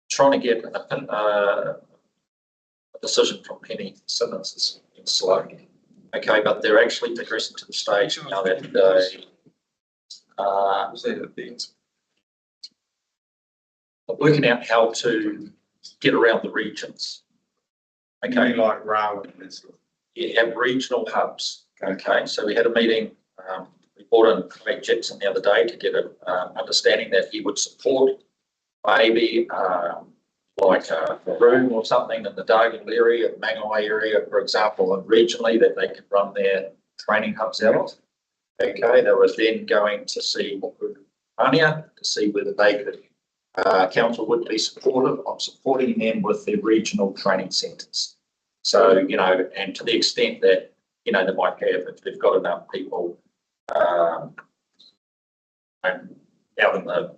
Trying to get a decision from Penny Simmons is slow. Okay, but they're actually progressing to the stage now that they working out how to get around the regions. Okay, Like rail and this. you have regional hubs. Okay, so we had a meeting. We brought in Craig Jackson the other day to get an understanding that he would support maybe like a room or something in the Dargan area, Mangai area, for example, and regionally that they could run their training hubs out of. Okay, they were then going to see Ania to see whether they could, council would be supportive of supporting them with their regional training centres. So, you know, and to the extent that, you know, they might have, if they've got enough people and out in the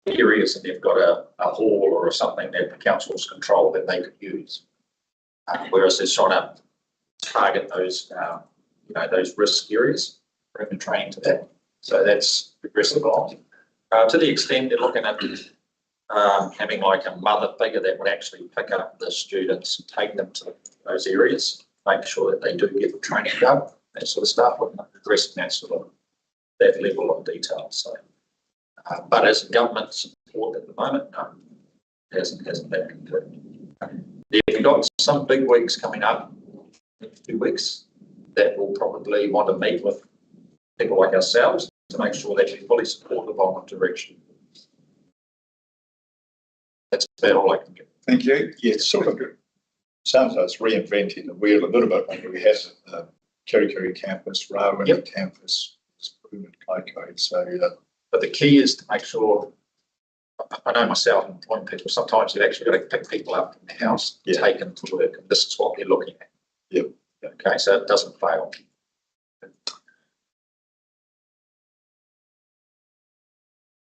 areas and they've got a hall or something that the council's control that they could use. Whereas they're trying to target those, you know, those risk areas, bring the training to that. So that's progressive on. To the extent they're looking at having like a mother figure that would actually pick up the students and take them to those areas, make sure that they do get the training done, that sort of stuff, looking at progressing that sort of, that level of detail. So, but as a government support at the moment, no, hasn't been confirmed. They've got some big weeks coming up, next 2 weeks, that will probably want to meet with people like ourselves to make sure that we're fully supportive on the direction. That's about all I can get. Thank you. Yeah, it's sort of sounds like it's reinventing the wheel a little bit. When we had Kerikeri campus, Rawan campus, and Kaiko. So, but the key is to make sure. I know myself employing people. Sometimes you've actually got to pick people up from the house, take them to work, and this is what they're looking at. Yep. Okay, so it doesn't fail.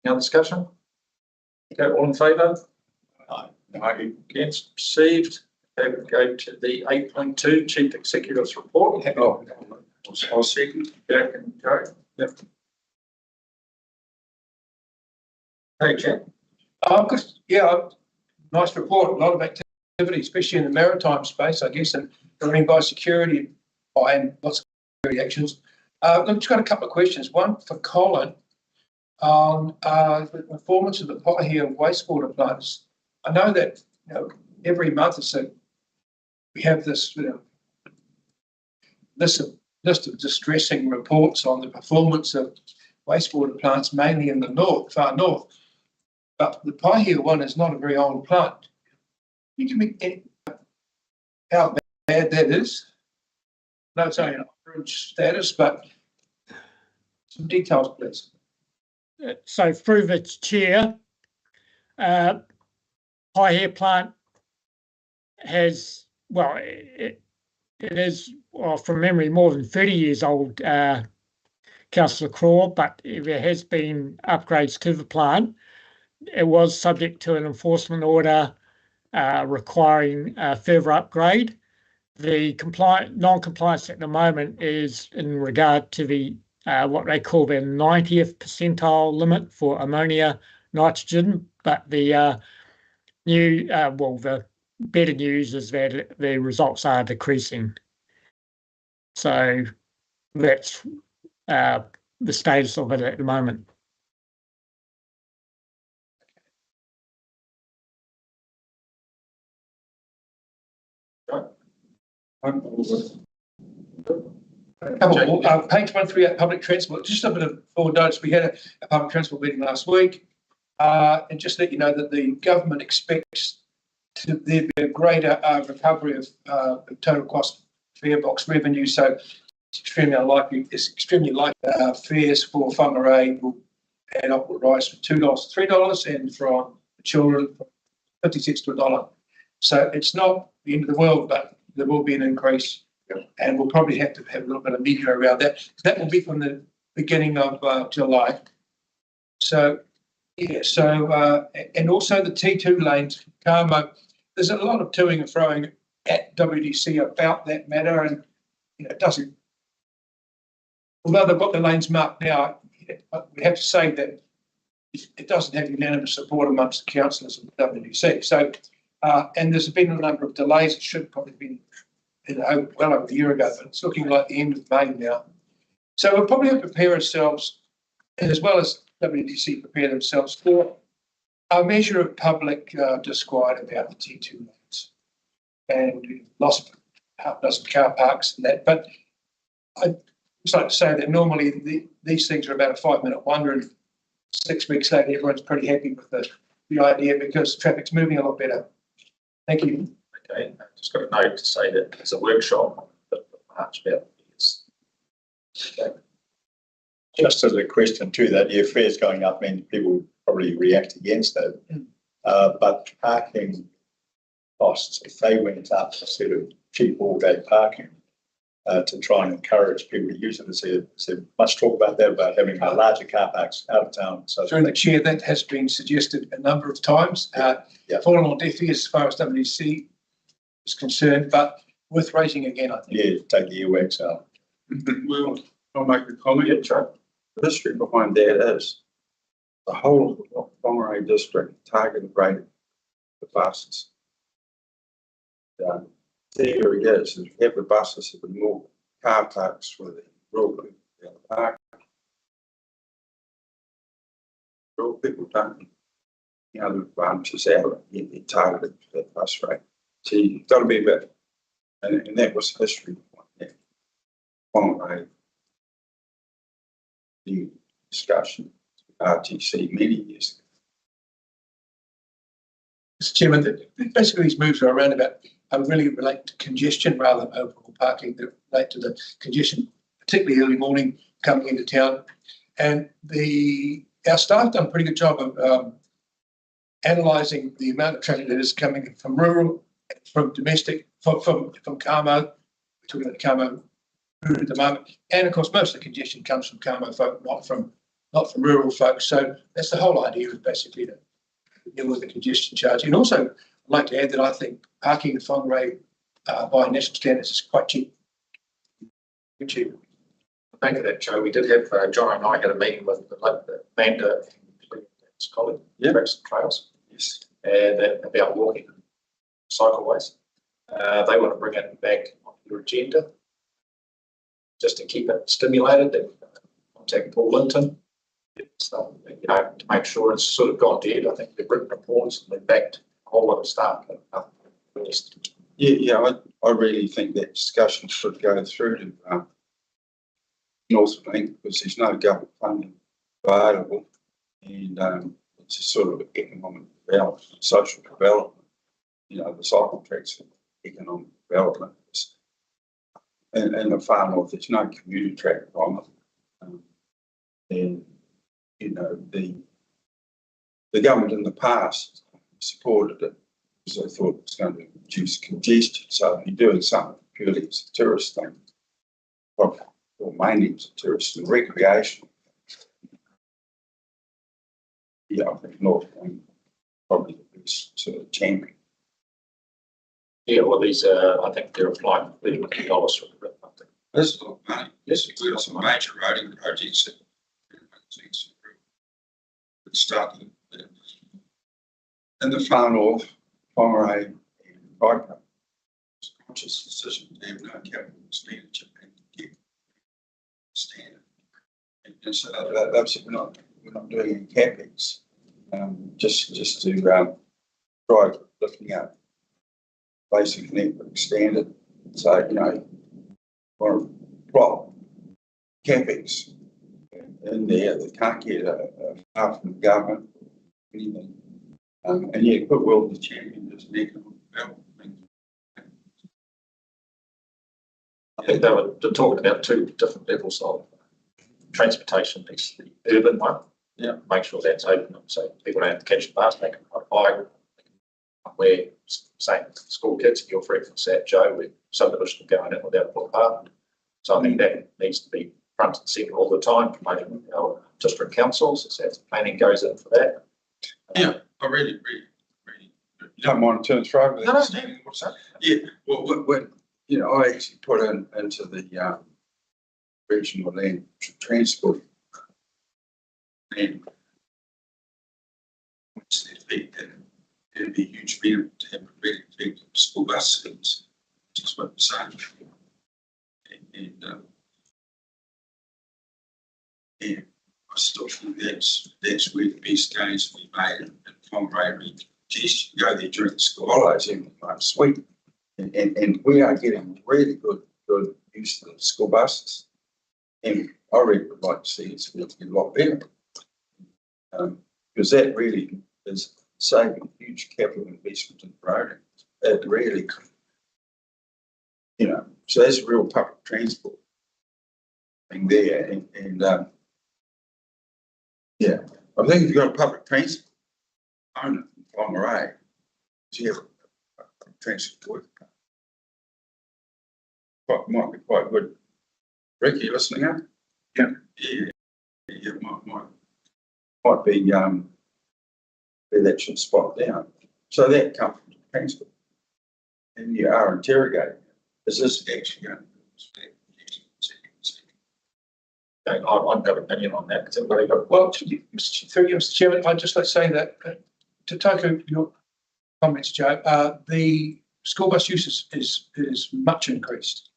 Now discussion. Okay, all in favour? Aye. Against, received. Okay, we'll go to the 8.2 Chief Executive's report. I'll second. Jack and Joe. Yep. Hey, Jack. Nice report. A lot of activity, especially in the maritime space, I guess, and marine biosecurity and lots of security actions. I've just got a couple of questions. One for Colin on the performance of the Paihia wastewater plants. I know that every month or so we have this list of distressing reports on the performance of wastewater plants, mainly in the far north. But the Paihia one is not a very old plant. You can make how bad that is. No, it's only an orange status, but some details, please. So through the chair, Paihia plant has, well, it is, well, from memory, more than 30 years old, Councillor Craw, but there has been upgrades to the plant. it was subject to an enforcement order requiring a further upgrade. The non-compliance at the moment is in regard to the what they call the 90th percentile limit for ammonia nitrogen, but the the better news is that the results are decreasing. So that's the status of it at the moment. Page 138, public transport. Just a bit of forward notice. We had a public transport meeting last week. And just let you know that the government expects there to be a greater recovery of total cost fare box revenue. So it's extremely likely fares for whangarei will add up, will rise from $2 to $3, and from children from 50 cents to $1. So it's not the end of the world, but there will be an increase. And we'll probably have to have a little bit of media around that. That will be from the beginning of July. So, yeah, and also the T2 lanes, Carmo, there's a lot of toing and froing at WDC about that matter. And, it doesn't, although they've got the lanes marked now, we have to say that it doesn't have unanimous support amongst the councillors of the WDC. So, and there's been a number of delays. It should have probably been well over a year ago, but it's looking like the end of May now. So we'll probably have to prepare ourselves, as well as WDC prepare themselves, for a measure of public disquiet about the T2 lanes and loss of half a dozen car parks and that. But I'd just like to say that normally these things are about a 5-minute wonder, and 6 weeks later everyone's pretty happy with the idea because traffic's moving a lot better. Thank you. Okay, I've just got a note to say that there's a workshop that March about this. Okay. Just as a question too, that the fares going up means people probably react against it. But parking costs, if they went up instead of cheap all-day parking, to try and encourage people to use it, there's much talk about that, about having larger car parks out of town. So through the chair, that has been suggested a number of times. Fallen on deaf ears as far as WC is concerned, but worth raising again, I think. Yeah, take the earwax out. Well, I'll make a comment. Yeah, sure. The history behind that is the whole of the Whangarei district targeted rate the buses. The theory is if you have the buses, there'll be more car parks for the rural people down the park. Rural people don't, the advantages out of it, they're targeted for that bus rate. So you've got to be a bit, and that was history behind that. Whangarei, the discussion, RTC many years ago. Mr. Chairman, basically these moves are around about really relate to congestion rather than overall parking. That relate to the congestion, particularly early morning coming into town. And our staff done a pretty good job of analysing the amount of traffic that is coming from rural, from domestic, from Carmo. We're talking about the Carmo route at the moment, and of course most of the congestion comes from Carmo folk, not from rural folks. So that's the whole idea, is basically to deal with the congestion charge. And also, I'd like to add that I think parking in Whangarei by national standards is quite cheap. Cheap. Thank you for that, Joe. We did have, John and I had a meeting with the Manda and his colleague, Tracks and Trails, yes, and about walking and cycleways. They want to bring it back on your agenda just to keep it stimulated. And contact Paul Linton, so, to make sure it's sort of gone dead. I think they've written reports and they've backed a whole lot of stuff. I really think that discussion should go through to North Link, because there's no government funding available, and it's a sort of economic development, social development. The cycle tracks are economic development. And the far north, there's no commuter track on it. And the government in the past supported it because they thought it was going to reduce congestion. So you're doing something purely as a tourist thing, or mainly as a tourist and recreational. yeah, I think North Point probably the best sort of champion. Yeah, well, these, I think they're applying for $30 million for the RIP, I think. This is a lot of money. Yes, we've got some major roading projects that started in the far north, Pomeroy and Waikato. It's a conscious decision to have no capital expenditure and get standard. And so they've said we're not doing any capex, just to try lifting up basic network standard. So, you know, want to plot capex in there that can't get a half from the government, anything. And yeah, put World as champion as an economic development. I think they were talking about two different levels of transportation. There's the urban one. Yeah. Make sure that's open so people don't have to catch the bus, they can buy where, say, school kids, you're free from Sat Joe, with subdivision going in without a footpath. So I think that needs to be front and centre all the time, promoting with our district councils, so as planning goes in for that. Yeah, I really. You don't mind to turn through over No, that? What's that? Yeah, well, when you know, I actually put into the regional land transport and it'd be a huge benefit to have a really effective school bus service, just what I'm saying. And I still think that's where the best gains will be made in Pomeroy. Geez, you go there during the school holidays, everything like sweet. And we are getting really good use of the school buses. And I really would like to see it be a lot better. Because that really is saving huge capital investment in the road. It really, you know, so there's real public transport thing there. And yeah, I think if you've got a public transport owner on the road, you have a transport might be quite good. Rick, you listening up? Yeah. Yeah, might be that should spot down. So that comes from transport. And you are interrogating. Is this actually going to I've got an opinion on that. Well, through you, Mr. Chairman, I'd just like to say that to take your comments, Joe, the school bus use is much increased.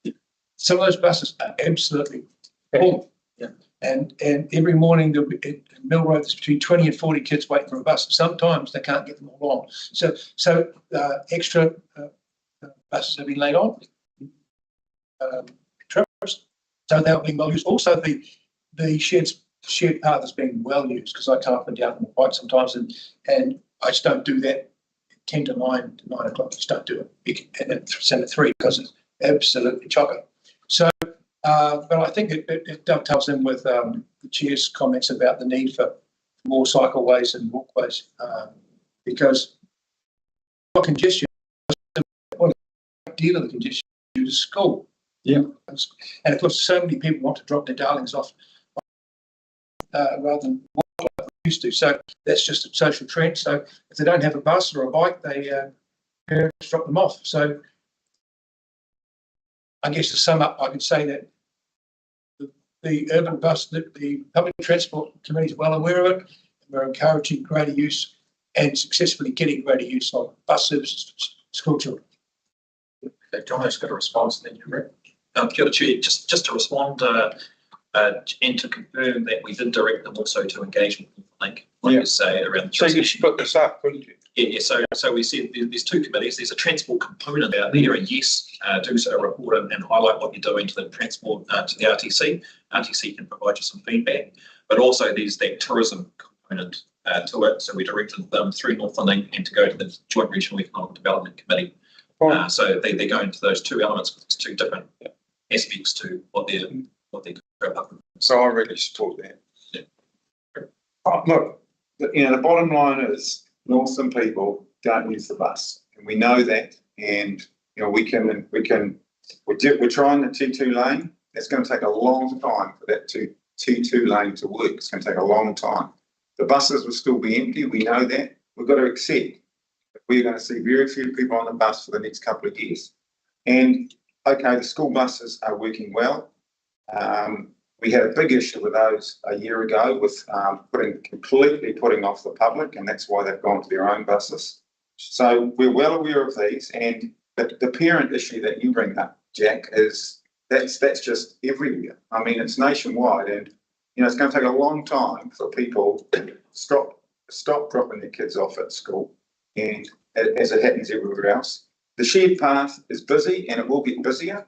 Some of those buses are absolutely full. Yeah. And every morning there'll be in Mill Road, there's between 20 and 40 kids waiting for a bus. Sometimes they can't get them all on. So extra buses have been laid on. Trips. So they're being well used. Also the shared path is being well used, because I come up and down on the bike sometimes and I just don't do that 10 to 9 to 9 o'clock. Just don't do it. And then 7 to 3 because it's absolutely chocker. So, but I think it dovetails in with the chair's comments about the need for more cycleways and walkways, because congestion, well, a deal of the congestion due to school. Yeah. And of course, so many people want to drop their darlings off rather than walk like they used to. So that's just a social trend. So if they don't have a bus or a bike, they parents drop them off. So I guess to sum up, I can say that the urban bus, the public transport committee is well aware of it. And we're encouraging greater use and successfully getting greater use of bus services for school children. John's got a response, then you Rick. Kia ora, Chair, just to respond and to confirm that we did direct them also to engage with Link, like you say, around the so you should put this up, couldn't you? Yeah, so we said there's two committees. There's a transport component out there, and yes, do so report and highlight what you're doing to the transport to the RTC. RTC can provide you some feedback, but also there's that tourism component to it. So we directed them through Northland Link and to go to the Joint Regional Economic Development Committee. So they go into those two elements because there's two different aspects to what they're go up with. So I really support that. Yeah. Oh, look, the bottom line is Northern people don't use the bus, and we know that. And we're trying the T2 lane. It's going to take a long time for that T2 lane to work. It's going to take a long time. The buses will still be empty, we know that. We've got to accept that we're going to see very few people on the bus for the next couple of years. And okay, the school buses are working well. We had a big issue with those a year ago with completely putting off the public, and that's why they've gone to their own buses. So we're well aware of these, and the parent issue that you bring up, Jack, is that's just everywhere. I mean, it's nationwide, and you know it's going to take a long time for people to stop dropping their kids off at school, and as it happens everywhere else. The shared path is busy, and it will get busier.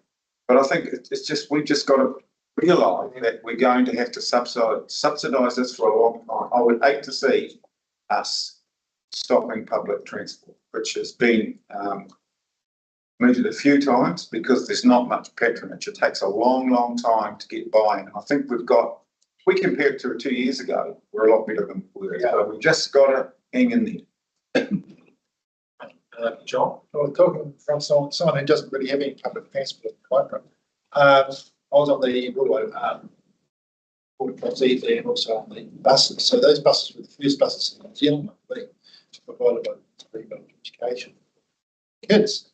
But I think it's just we've just got to realise that we're going to have to subsidise this for a long time. I would hate to see us stopping public transport, which has been mooted a few times because there's not much patronage. It takes a long, long time to get by, and I think we compared to 2 years ago, we're a lot better than we were. So we've just got to hang in there. John? Well, talking from someone who doesn't really have any public transport in Kaipara, I was on the Port Cross there and also on the buses. So those buses were the first buses in New Zealand, I believe, to provide education for kids.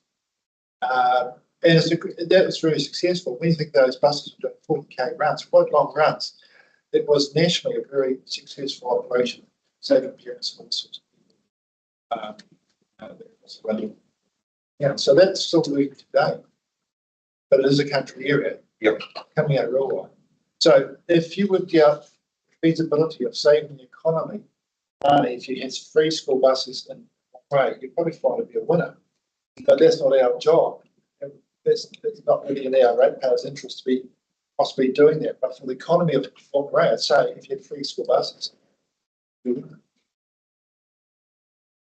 And that was very successful. When you think those buses were doing 40k runs, quite long runs, it was nationally a very successful operation, saving parents and all sorts of people. Yeah, so that's still working today, but it is a country area. Yep. Coming out real wide. So if you would get feasibility of saving the economy, if you had free school buses in Australia, you'd probably find it be a winner. But that's not our job. It's not really in our ratepayers' interest to be possibly doing that. But for the economy of Australia, I'd say if you had free school buses, you'd win.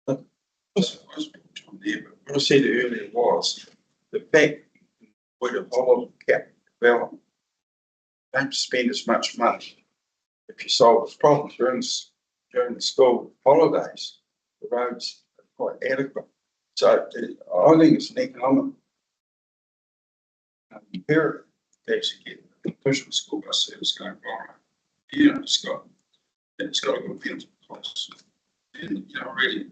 What I said earlier was the fact with a whole cap development, don't spend as much money if you solve the problem during the school holidays. The roads are quite adequate. So I think it's an economic imperative to actually get a professional school bus service going forward. You know, it's got a good benefit cost. And you know, really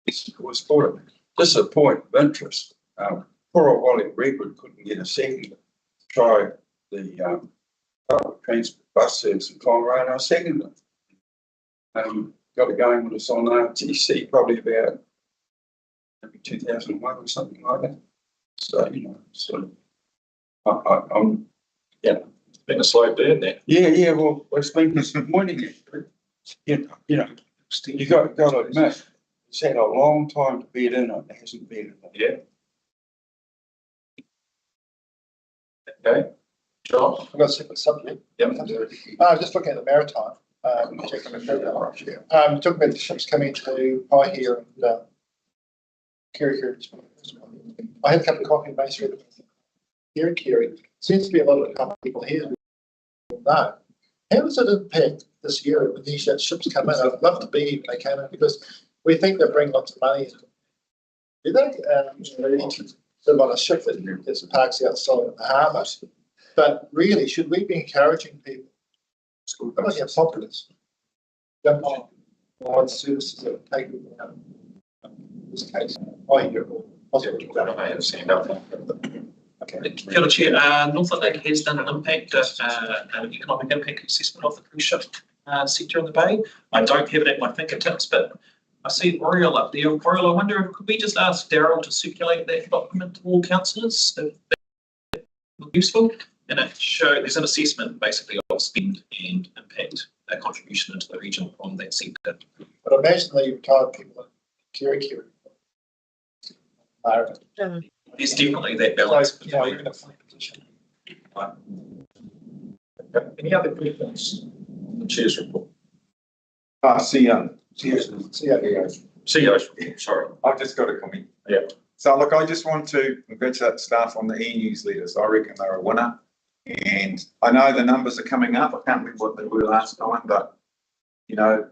it's for it. This is a point of interest. Poor old Wally Redwood couldn't get a second to try the public transport bus service in Colorado. I seconded it. Got a going with us on RTC probably about maybe 2001 or something like that. So, you know, so I'm, yeah. It's been a slow burn there. Yeah, well, it's been disappointing. You know, you got to admit, it's had a long time to bed in it. It hasn't been in it. Yeah. Okay. John? I've got a separate subject. Yep. Just looking at the maritime. Talking about the ships coming to Mihi and Kirikiri. I had a cup of coffee basically with Kirikiri. Seems to be a lot of people here who know. How does it impact this year when these ships come in? I'd love to be here when they came in because we think they bring lots of money. Do they? Live on a ship that just parks outside in the harbour. But really, should we be encouraging people? I don't have populace. Don't provide services that would take them out. In this case, I hear it all. Okay. Kia ora, Chair. Northland Lake has done an impact, an economic impact assessment of the cruise ship sector in the bay. I don't have it at my fingertips, but I see Oriel up there. Oriel, I wonder, could we just ask Daryl to circulate that document to all councillors if that would be useful? And it there's an assessment basically of spend and impact, contribution into the region from that sector. But imagine the retired people in Kirikiri. There's definitely that balance. So, you're in a funny position. Any other questions on the Chair's report? CEO. CEO's report, sorry. I've just got a comment. Yeah. So look, I just want to congratulate staff on the e-newsletters. I reckon they're a winner. And I know the numbers are coming up. I can't remember what they were last time, but you know,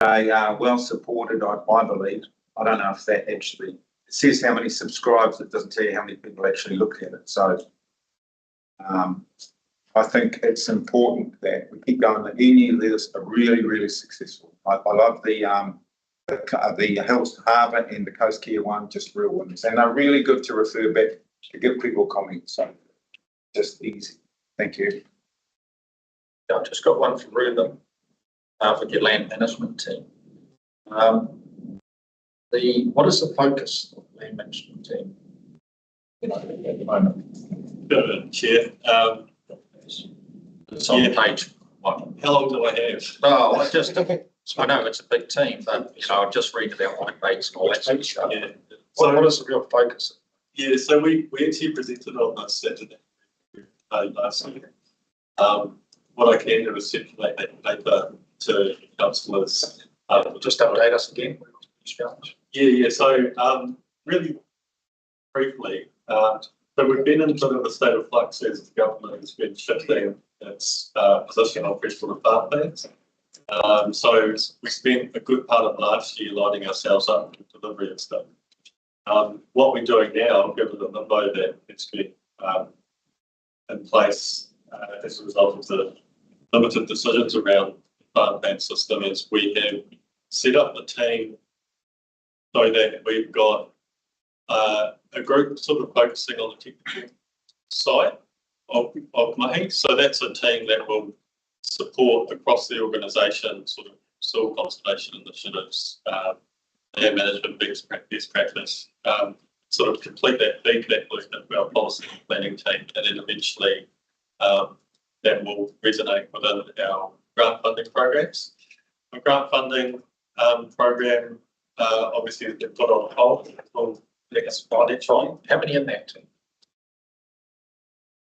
they are well supported, I believe. I don't know if that actually, it says how many subscribes, it doesn't tell you how many people actually look at it. So I I think it's important that we keep going. The emu letters are really, really successful. I love the Hills Harbour and the Coast Care one, just real ones. And they're really good to refer back to give people comments. So just easy. Thank you. I've just got one from Reuben for your land management team. What is the focus of the land management team at the moment? Good, Chair. It's on page one. How long do I have? Oh, I know it's a big team, but I've just read about white baits and all that sort of stuff. Yeah. What is the real focus? Yeah, so we actually presented on this Saturday last week. What I can do is circulate that paper to councillors. Just update us again. Yeah. So really briefly, so we've been in a bit of a state of flux as the government has been shifting its position on freshwater farm plans. So we spent a good part of last year lining ourselves up for delivery of stuff. What we're doing now, given the limbo that it's been in place as a result of the limited decisions around the farm plan system, is we have set up the team so that we've got a group sort of focusing on the technical side of mihi. So that's a team that will support across the organisation sort of soil conservation initiatives, land management best practice, sort of complete that feedback loop into our policy and planning team, and then eventually that will resonate within our grant funding programs. The grant funding program obviously has been put on hold until next financial year. How many in that team?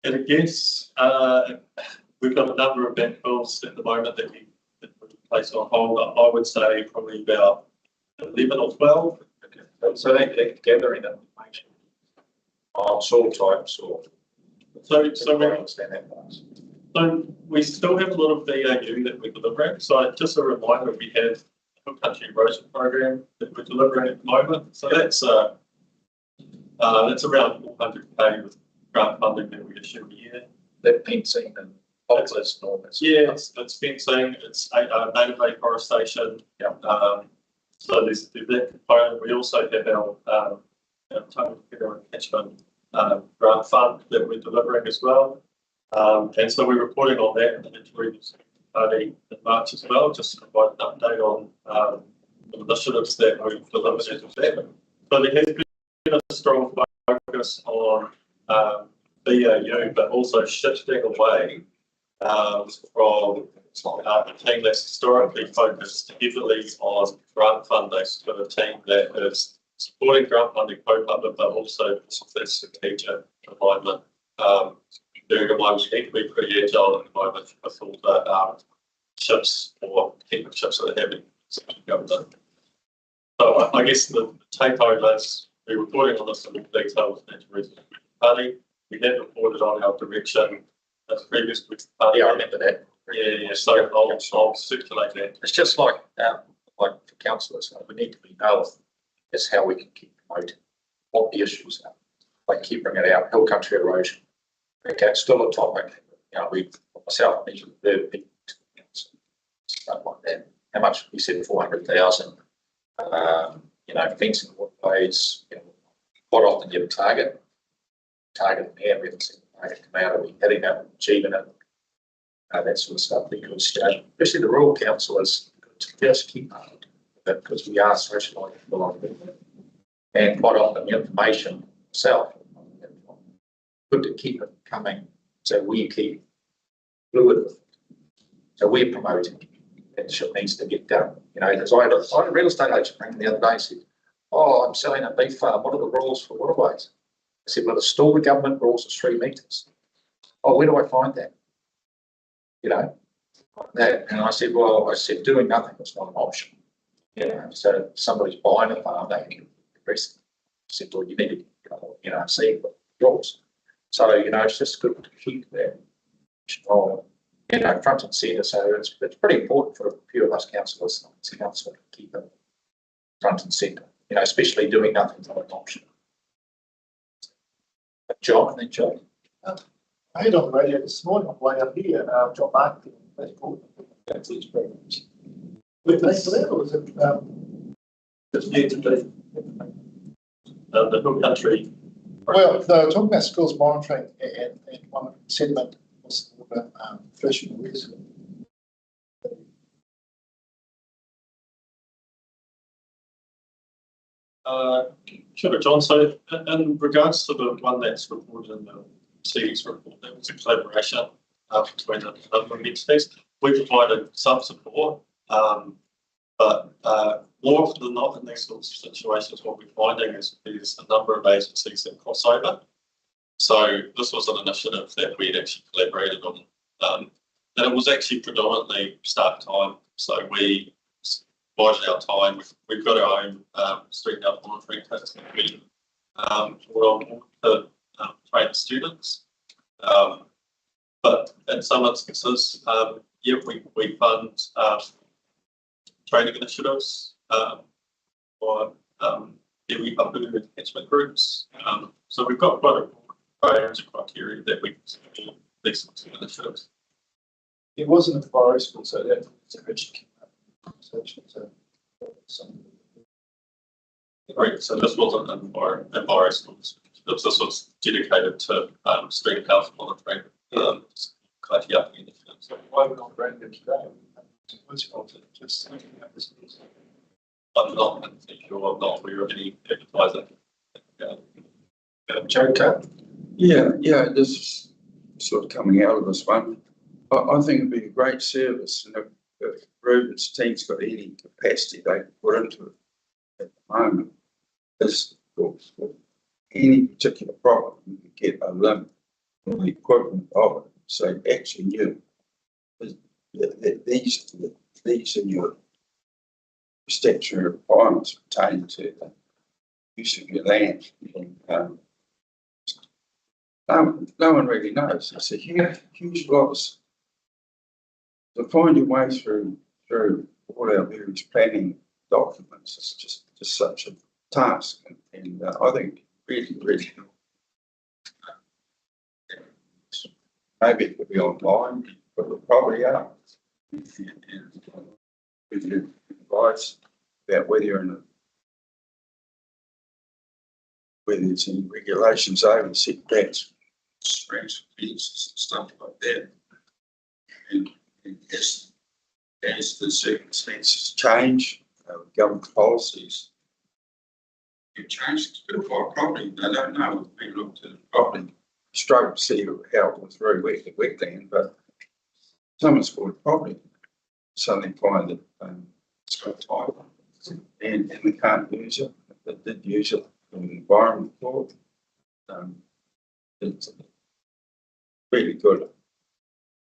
And I guess we've got a number of backfills at the moment that we placed on hold. I would say probably about 11 or 12. Okay. So they're gathering information on soil types or. So we understand that part. So we still have a lot of BAU that we're delivering. So just a reminder, we have a country erosion program that we're delivering at the moment. So that's around 400k with grant funding that we issue a year. That fencing and populist and all that. Yeah, it's fencing, it's native afforestation. Yeah. So there's that component. We also have our total care and catchment grant fund that we're delivering as well. And so we're reporting on that in the party in March as well, just to provide an update on the initiatives that we've delivered as of that. So there has been a strong focus on BAU, but also shifting away from a team that's historically focused heavily on grant funding to a team that is supporting grant funding co-funded, but also that strategic alignment. Bearing in mind, we need to be pretty agile at the moment with all the shifts or technical shifts that are happening. So I guess the take home is we're reporting on this in more detail with the Natural Resources Party. We have reported on our direction as previous with the party. Yeah, I remember that. Yeah. So I'll circulate that. It's just like for councillors, we need to be known as how we can keep promoting what the issues are. Like keep bringing it out, hill country erosion. Okay, it's still a topic. We myself need to refer people to stuff like that. How much we said 400,000. Fencing woodways. Quite often you have a target there. We haven't seen the target come out. Are we hitting it, achieving it? That sort of stuff. Because especially the rural councillors to just keep up with it because we are socialising a lot of it. And quite often the information itself. Good to keep it coming, so we keep fluid with it. So we're promoting that shit needs to get done. Because I had a real estate agent ring the other day and said, "Oh, I'm selling a beef farm. What are the rules for waterways?" I said, "Well, it's still the government rules of 3 metres." "Oh, where do I find that?" And I said, "Well, doing nothing is not an option." So if somebody's buying a farm, they can address it. I said, "Well, you need to, see the rules." So, it's just good to keep that front and centre. So it's pretty important for a few of us councillors to keep it front and centre, especially doing nothing is not an option. John and then John. I heard on the radio this morning on the way up here, job marketing, that's each programs. Were they for that or was it, It's new to do. The whole country. well, they were talking about schools monitoring and one segment was fishing and wrestling. Sure, John. So in regards to the one that's reported in the CE's report, that was a collaboration between a number of entities. We provided some support, but more often than not in these sorts of situations, what we're finding is there's a number of agencies that cross over. So this was an initiative that we had actually collaborated on, and it was actually predominantly staff time. So we divided our time. We've got our own street health monitoring kits that we brought on to train students. But in some instances, we fund training initiatives or we fund catchment groups. So we've got quite a range of criteria that we support these sorts of initiatives. It wasn't a forest school, so that originally came up in conversation. Right, so this wasn't an environmental schools. This was dedicated to street health monitoring. Collecting up initiatives. So why we're not brand new today? Just thinking about this. I'm not sure. I'm not aware of any advertising. Joker. Yeah, this is sort of coming out of this one. I think it'd be a great service, and if Ruben's team's got any capacity they can put into it at the moment, is for any particular problem, you can get a limit or the equivalent of it. So actually, these are your statutory requirements pertaining to the use of your land. And, no one really knows. It's a huge loss. To find your way through all our various planning documents is just such a task, and I think really maybe it could be online, but we probably are. And with your advice about whether there's any regulations over setbacks, strengths, fences, stuff like that. And as the circumstances change, government policies have changed to acquire property. They don't know. We looked at the property, struggle to see how it was very wetland, but someone's bought property, suddenly find that it's got title and they can't use it. They did use it for the environment law. It's really good to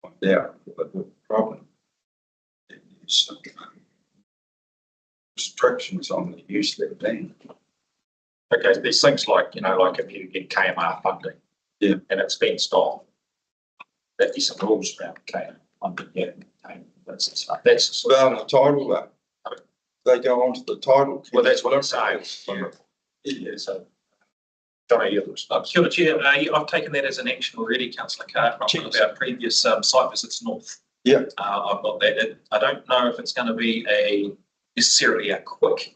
find out what the problem is. Restrictions on the use of their land. Okay, there's things like, like if you get KMR funding, and it's fenced off, there'd be some rules around KMR funding, that's the Well, the title though. They go onto the title. Well, that's what I'm saying. Yeah, so. Johnny, your thoughts? Kia ora, Chair. I've taken that as an action already, Councillor Carr, from one of our previous site visits north. Yeah. I've got that. I don't know if it's going to be necessarily a quick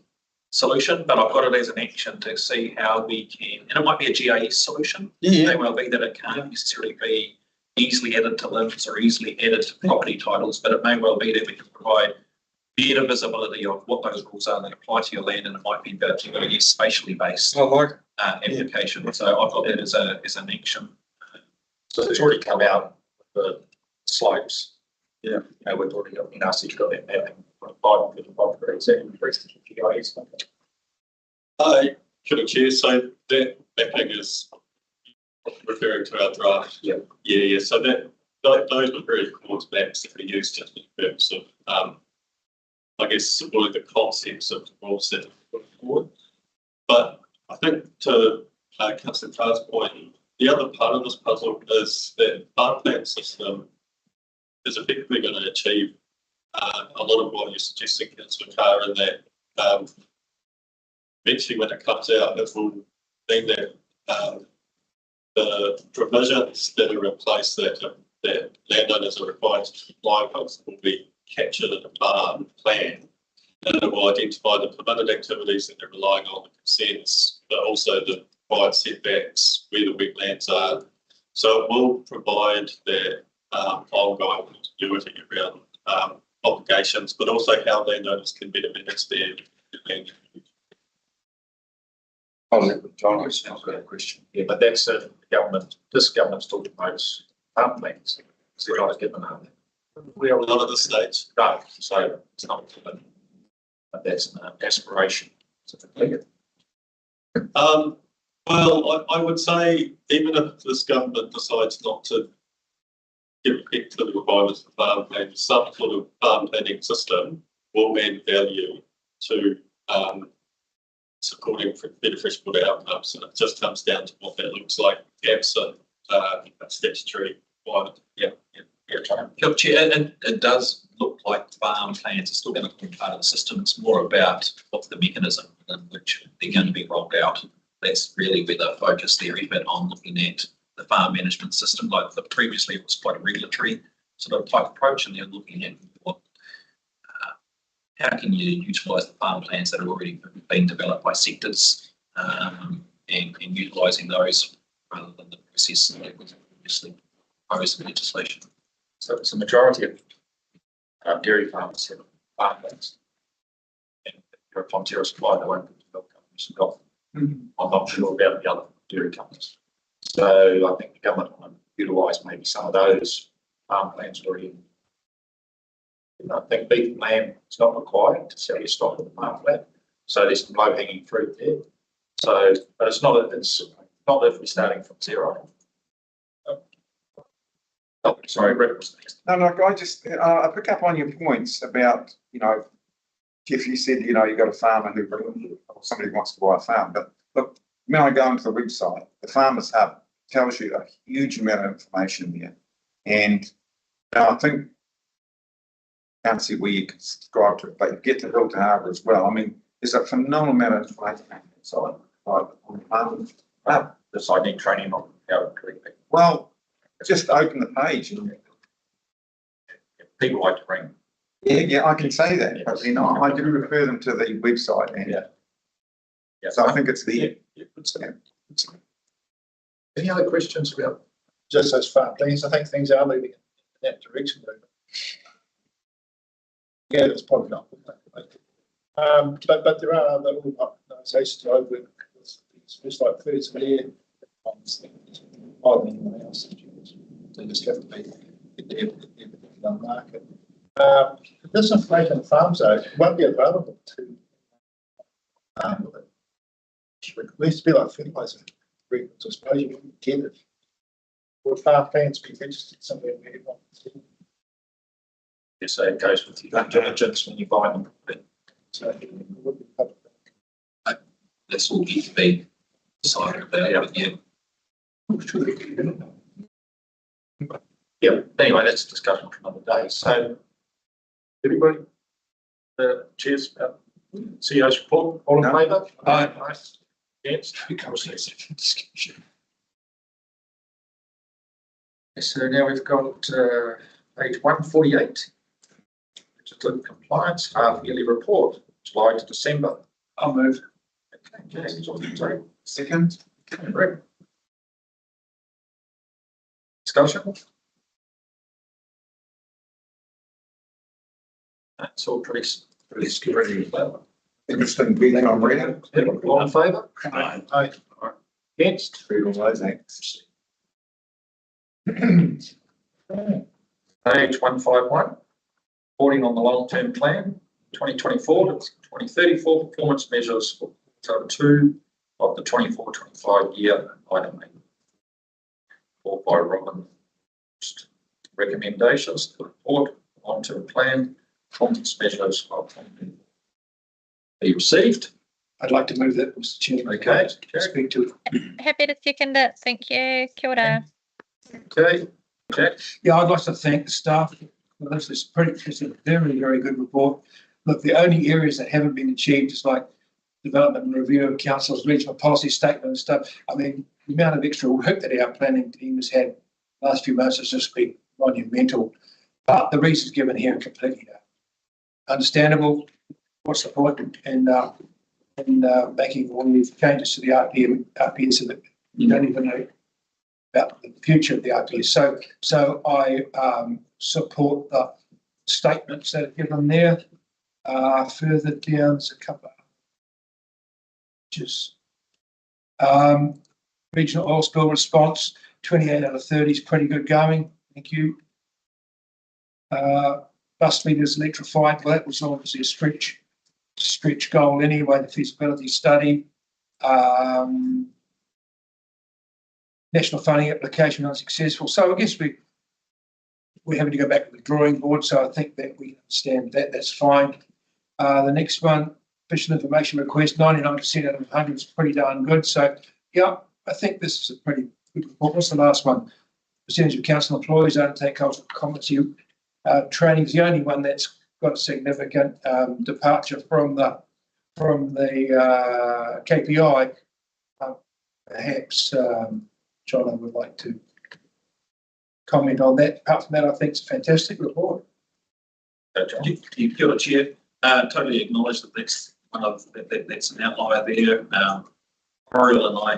solution, but I've got it as an action to see how we can, and it might be a GIS solution. It may well be that it can't necessarily be easily added to limbs or easily added to property titles, but it may well be that we can provide better visibility of what those rules are that apply to your land, and it might be about GIS spatially based application. So I've got that as an action. So it's already come out with the slopes. Yeah. We've already got you've got that mapping from 5 degrees and increased to GIS. Sure, Chair. So that mapping is referring to our draft. Yeah. So those were very coarse maps that we used just in terms of, I guess, supporting the concepts of the rules that we put forward. But I think to Councillor Carr's point, the other part of this puzzle is that our plan system is effectively going to achieve a lot of what you're suggesting, Councillor Carr, in that eventually when it comes out, it will mean that the provisions that are in place that landowners are required to comply with will be captured in a farm plan. And it will identify the permitted activities that they're relying on, the consents, but also the required setbacks, where the wetlands are. So it will provide that ongoing continuity around obligations, but also how landowners can better manage their land. John, it's not a good question. Yeah, but that's the government. This government still promotes farm plans. So they're not given that. We are not at this stage. No, so it's not given. But that's an aspiration. Well, I would say even if this government decides not to give effect to the requirements of farm plan, some sort of farm planning system will add value to supporting better freshwater outcomes. And it just comes down to what that looks like, absent a statutory requirement. Yeah. Chair, and it does look like farm plans are still going to be part of the system. It's more about what's the mechanism in which they're going to be rolled out. That's really where they focus their effort on looking at the farm management system. Like previously, it was quite a regulatory sort of type approach, and they're looking at what, how can you utilise the farm plans that are already being developed by sectors and utilising those rather than the process that was previously proposed in legislation. So it's a majority of dairy farmers have farm plans. And if you're a Fonterra supplier, they won't put the milk companies in golf. I'm not sure about the other dairy companies. So I think the government want to utilise maybe some of those farm plans already. I think beef and lamb is not required to sell your stock at the farm plan. So there's some low hanging fruit there. So, but it's not if we're starting from zero. Oh, sorry, Rick was next. No, I pick up on your points about, Jeff, you said, you got a farmer or somebody who wants to buy a farm. But look, when I go onto the website, the Farmers Hub tells you a huge amount of information there. And I think, I can't see where you can subscribe to it, but you get to Hilton Harbour as well. I mean, there's a phenomenal amount of information on the Farmers Hub. Just I need training on how to correct it. Well, just open the page and people like to ring. Yeah, I can say that, but I do refer them to the website. And so I think it's there. Any other questions about just those farm plans? I think things are moving in that direction. Yeah, it's probably not. But there are other organisations I work with, just like Foods for Air, anyone else. They just have to be in the market. This information on farm zone won't be available to it needs to be like fertiliser records, I suppose you can get it. Or farm plans be registered somewhere where you want to see. Yes, so it goes with your due diligence when you buy them. So it would be public. This will get to be decided about it, yeah, anyway, that's a discussion for another day. So, everybody, cheers. CEO's report, all in favour? Aye. Against? Discussion. So now we've got page 148, which is the compliance half yearly report, July to December. I'll move. Okay, Second. Rick. Discussion? That's all pretty well. Interesting being on reading. All in favour? Aye. Against? Read all those acts. Page 151, reporting on the long-term plan, 2024 to 2034 performance measures for quarter 2 of the 24-25 year item 8. Report by Robin. Recommendations to the report, long-term plan, performance measures of be received. I'd like to move that, Mr. Chairman. Okay. Speak to it. Happy to second it. Thank you. Kia ora. Okay. Jack. Yeah, I'd like to thank the staff. This is a very, very good report. Look, the only areas that haven't been achieved is like development and review of council's regional policy statement and stuff. I mean, the amount of extra work that our planning team has had last few months has just been monumental. But the reasons given here are completely understandable. What's the point in making all these changes to the RPS so that you don't even know about the future of the RPS? So I support the statements that are given there. Further down, there's a couple of pages. Regional oil spill response, 28 out of 30 is pretty good going. Thank you. Bus meters electrified. Well, that was obviously a stretch goal anyway, the feasibility study. National funding application unsuccessful. So I guess we're having to go back to the drawing board. So I think that we understand that. That's fine. The next one, official information request, 99% out of 100 is pretty darn good. So yeah, I think this is a pretty good report. What's the last one? Percentage of council employees undertake cultural competency training is the only one that's got a significant departure from the KPI. Perhaps John would like to comment on that. Apart from that, I think it's a fantastic report. Kia ora, Chair. Totally acknowledge that that's that's an outlier there. Oriel and I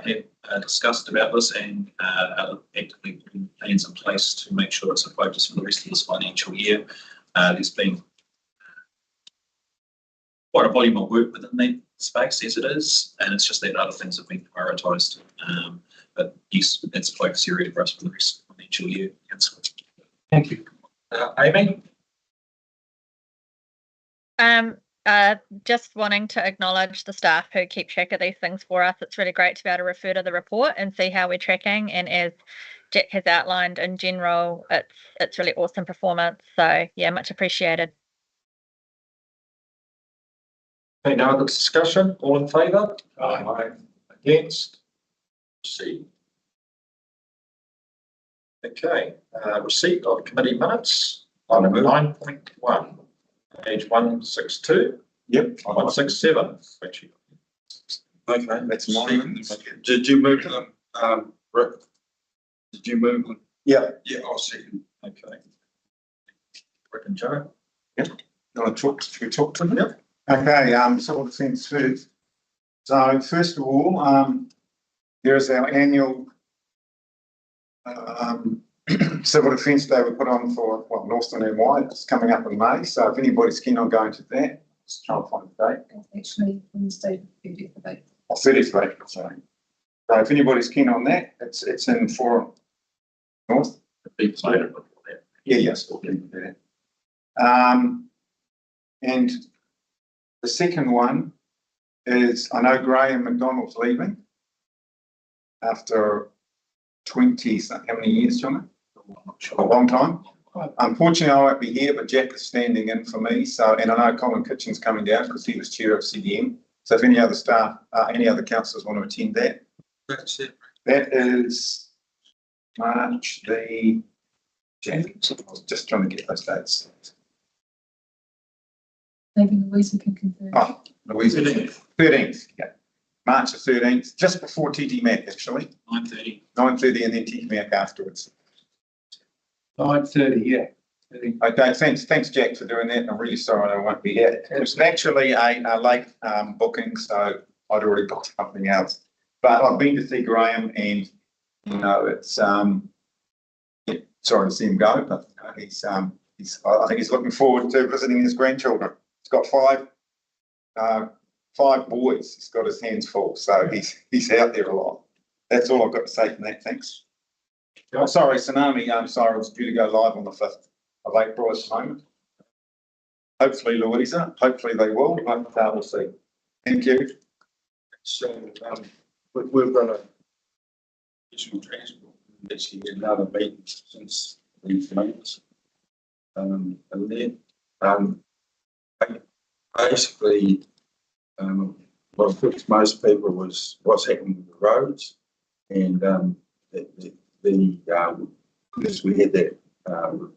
have discussed about this and are actively putting plans in place to make sure it's a focus for the rest of this financial year. There's been quite a volume of work within that space as it is, and it's just that other things have been prioritised. But yes, it's a focus area for us for the rest of the financial year. Thank you. Amy? Just wanting to acknowledge the staff who keep track of these things for us. It's really great to be able to refer to the report and see how we're tracking. And as Jack has outlined, in general, it's really awesome performance. So yeah, much appreciated. Okay, no other discussion? All in favour? Aye. Against? C. Okay, receipt of committee minutes. Item 9.1, page 162. Yep. 167. Actually. Okay, that's mine. Did you move them, Rick? Did you move them? Yeah. Yeah, I'll second. Okay. Rick and Joe. Yep. You want to should we talk to them? Yep. Okay, civil defence first. So first of all, there is our annual civil defence day we put on for Northern and White. It's coming up in May. So if anybody's keen on going to that, let's try and find a date. Actually, Wednesday, 30th of April. 30th of April, sorry. So if anybody's keen on that, it's in Forum North. Yeah, yes, we'll keep it there. And the second one is, I know Graham McDonald's leaving after 20, how many years, John? A long time. Unfortunately, I won't be here, but Jack is standing in for me. So, and I know Colin Kitchen's coming down because he was chair of CDM. So if any other staff, any other councillors want to attend that. That's it. That is March the, Jack, I was just trying to get those dates. Maybe Louisa can confirm. Oh, Louisa. 13th. Yeah. March the 13th, just before TT Mac, actually. 9:30. 9:30 and then TT Mac afterwards. 9:30, yeah. Okay, thanks Jack for doing that. And I'm really sorry I won't be here. It was actually a late booking, so I'd already booked something else. But I've been to see Graham and, you know, it's, yeah, sorry to see him go, but you know, I think he's looking forward to visiting his grandchildren. He's got five boys. He's got his hands full, so he's out there a lot. That's all I've got to say from that. Thanks. Oh, sorry, Tsunami. I'm sorry, it's due to go live on the 5th of April at the moment. Hopefully, Louisa. Hopefully they will, but we'll see. Thank you. So we've got a additional transport. Actually, another meeting since these meetings. And then basically, what affects most people was what's happening with the roads, and as we had that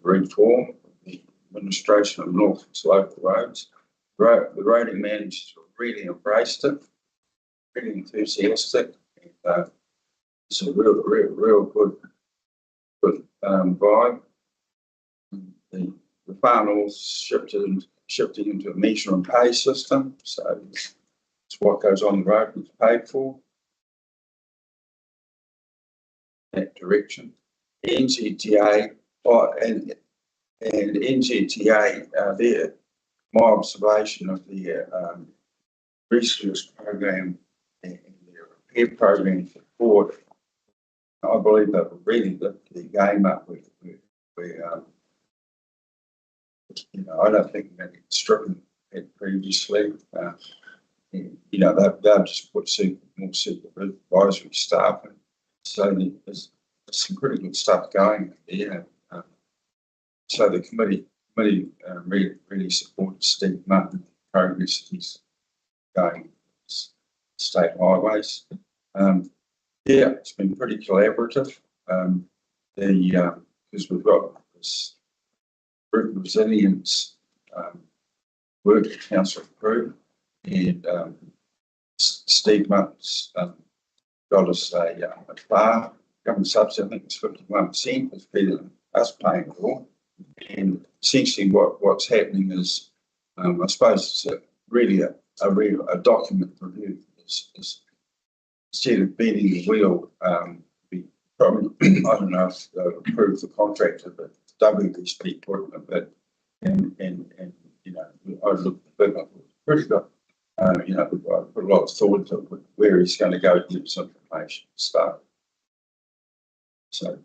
reform, the administration of North's local roads, the roading managers really embraced it, pretty enthusiastic. And, it's a real good vibe. The finals shifted into a measure and pay system, so it's what goes on the road is paid for. That direction. NZTA and NZTA there. My observation of the research program and their repair program for Ford, I believe they've really lifted the game up. I don't think they've been stricken previously. They've just put more supervisory staff in. So there's some pretty good stuff going there. So the committee really supported Steve Martin progress he's going state highways. It's been pretty collaborative. Because we've got this group of resilience work council group, and Steve Martin's got us a bar government subsidy. I think it's 51%. It's better than us paying for. And essentially, what's happening is, I suppose it's really a document review. Instead of beating the wheel, we probably I don't know if they'll approve the contractor, but WBSP put in a bit, and I looked at the bid, pretty good. I put a lot of thought into where he's going to go to get some information start. So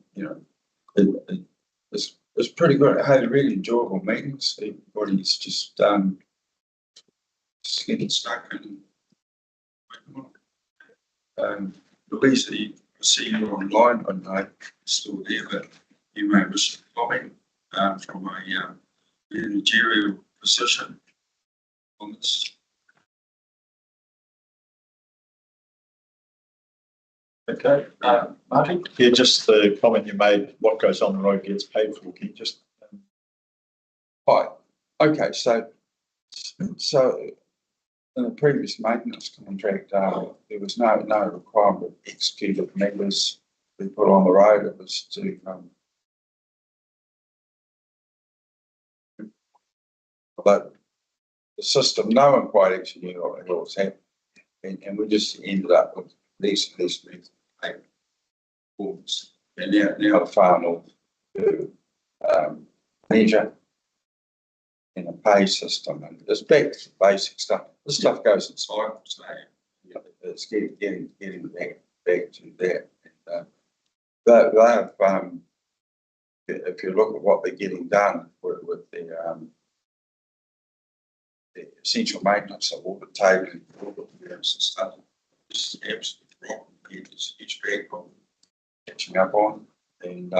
it's pretty good. I had really enjoyable meetings. Everybody's just getting stuck and Louisa, I see you online, but I'm still there, but you may wish to comment from a managerial position on this. Okay, Marty? Yeah, just the comment you made, what goes on the road gets paid for. Can you just? Right. Okay, so in the previous maintenance contract, there was no requirement of executed members to be put on the road. It was to but the system, no one quite actually knew what was happening, and we just ended up with these paper forms. And now the final measure in a pay system, and it's back to basic stuff. This stuff goes in cycles, so it's getting back to that. And, if you look at what they're getting done with the essential maintenance of all the tabling, all the clearance and stuff, it's absolutely wrong. It's bad problem catching up on, and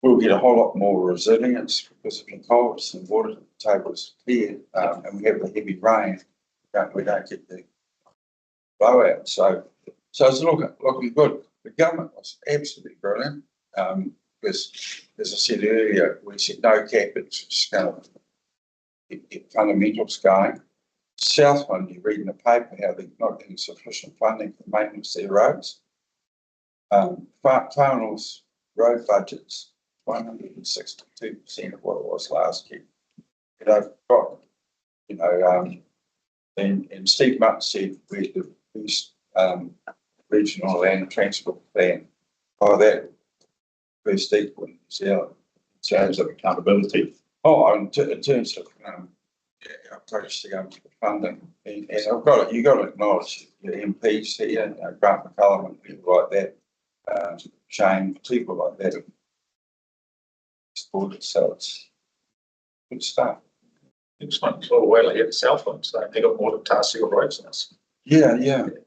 we'll get a whole lot more resilience because of the culverts and water tables cleared, and we have the heavy rain. We don't get the blowout. So it's looking good. The government was absolutely brilliant. Because, as I said earlier, we said no cap, it's just going to get fundamentals going. Southland, you read in the paper how they're not getting sufficient funding for maintenance of their roads. Farnell's road budget's 162% of what it was last year. They've got, and Steve Martin said we're the best regional land transport plan. Oh, that first equal in New Zealand. In terms of accountability. Oh, in terms of approach to government funding, and I've got you got to acknowledge your MPs here, Grant McCullum and people like that, Shane, people like that have supported, so it's good stuff. It's not a little well ahead of Southland, so they got more to task your roads than us. Yeah.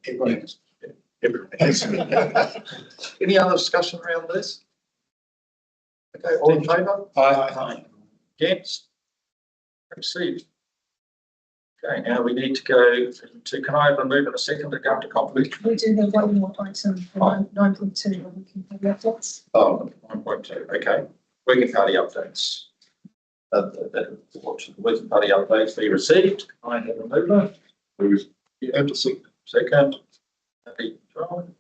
Everyone has. Any other discussion around this? Okay, all in favour? Aye. Against? Received. Okay, now we need to go to, can I have a move in a second to go to conflict? We do have one more item for 9.2, we can have that thoughts. Oh, 9.2, okay. Weekend party updates. The weekend party updates be received. I have a mover. You have to see. second. Happy, John.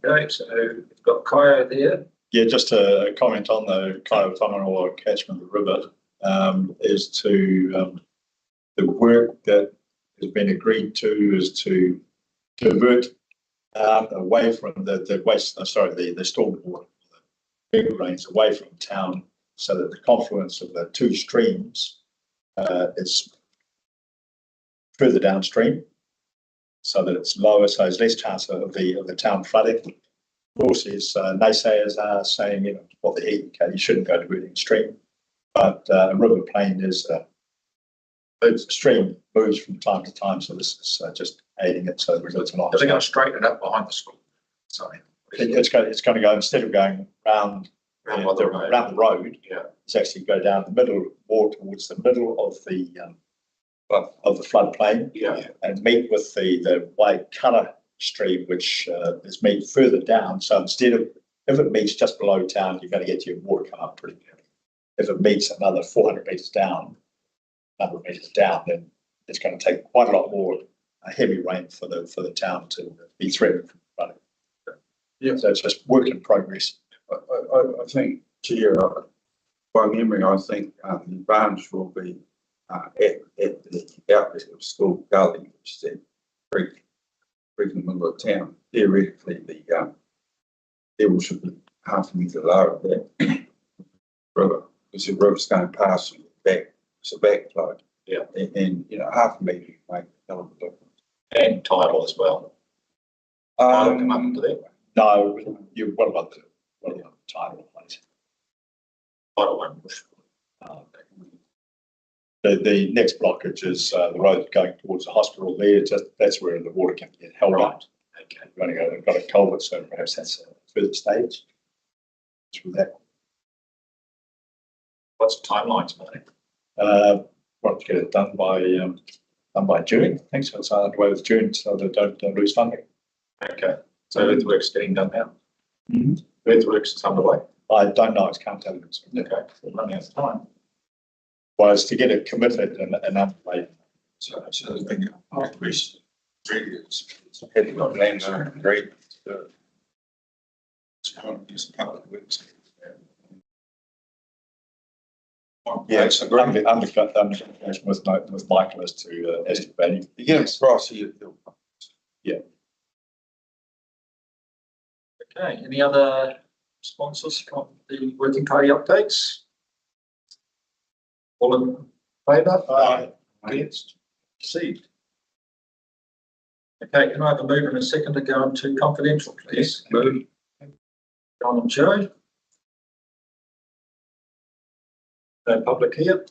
Okay, so we've got Kyo there. Yeah, just a comment on the kind of Whanganua catchment of the river, is to, the work that has been agreed to is to divert away from the waste, the storm water, the big rains away from town, so that the confluence of the two streams is further downstream, so that it's lower, so there's less chance of the town flooding. Of course, as naysayers are saying, well, the heat, you shouldn't go diverting stream, but a river plain is the stream moves from time to time, so this is just aiding it. So it's not. They're going to straighten it up behind the school. Sorry, it's going to go, instead of going round the road. Yeah, it's actually go down the middle, more towards the middle of the floodplain. Yeah, and meet with the white colour stream, which is meet further down. So instead of, if it meets just below town, you're going to get your water come up pretty quickly. If it meets another 400 metres down, number of metres down, then it's going to take quite a lot more heavy rain for the town to be threatened from flooding. Yeah. So it's just work in progress. I think, Chair, by memory, I think the advantage will be at the outlet of School Gully, which is the creek in the middle of town. Theoretically, the level should be half a metre lower there. River, because the river's going to pass from the back. It's a backflow. Yeah. And half a metre make a hell of a difference. and tidal as well. Tidal come up into there. No, you what about the tidal place? Tidal won't push. The next blockage is the road going towards the hospital there. That's where the water can get held up. Okay. We've only got a culvert, so perhaps that's a further stage through that. What's the timelines, mate? Want to get it done by June. I think so. It's underway with June, so they don't lose funding. Okay. So earthworks getting done now. Mm-hmm. Earthworks is underway. I don't know. It's can't tell you. Okay. We're running out of time. Well, it's to get it committed and underway. So the big question really is heading on landowner agreement. It's kind of just public works. Yeah, it's under conversation with Michael as to value. You get them across here. Yeah. Okay. Any other sponsors from the working party updates? All in favour? Aye. Against? Received. Okay, can I have a mover and a second to go into confidential, please? Move. John and Joe. No public here.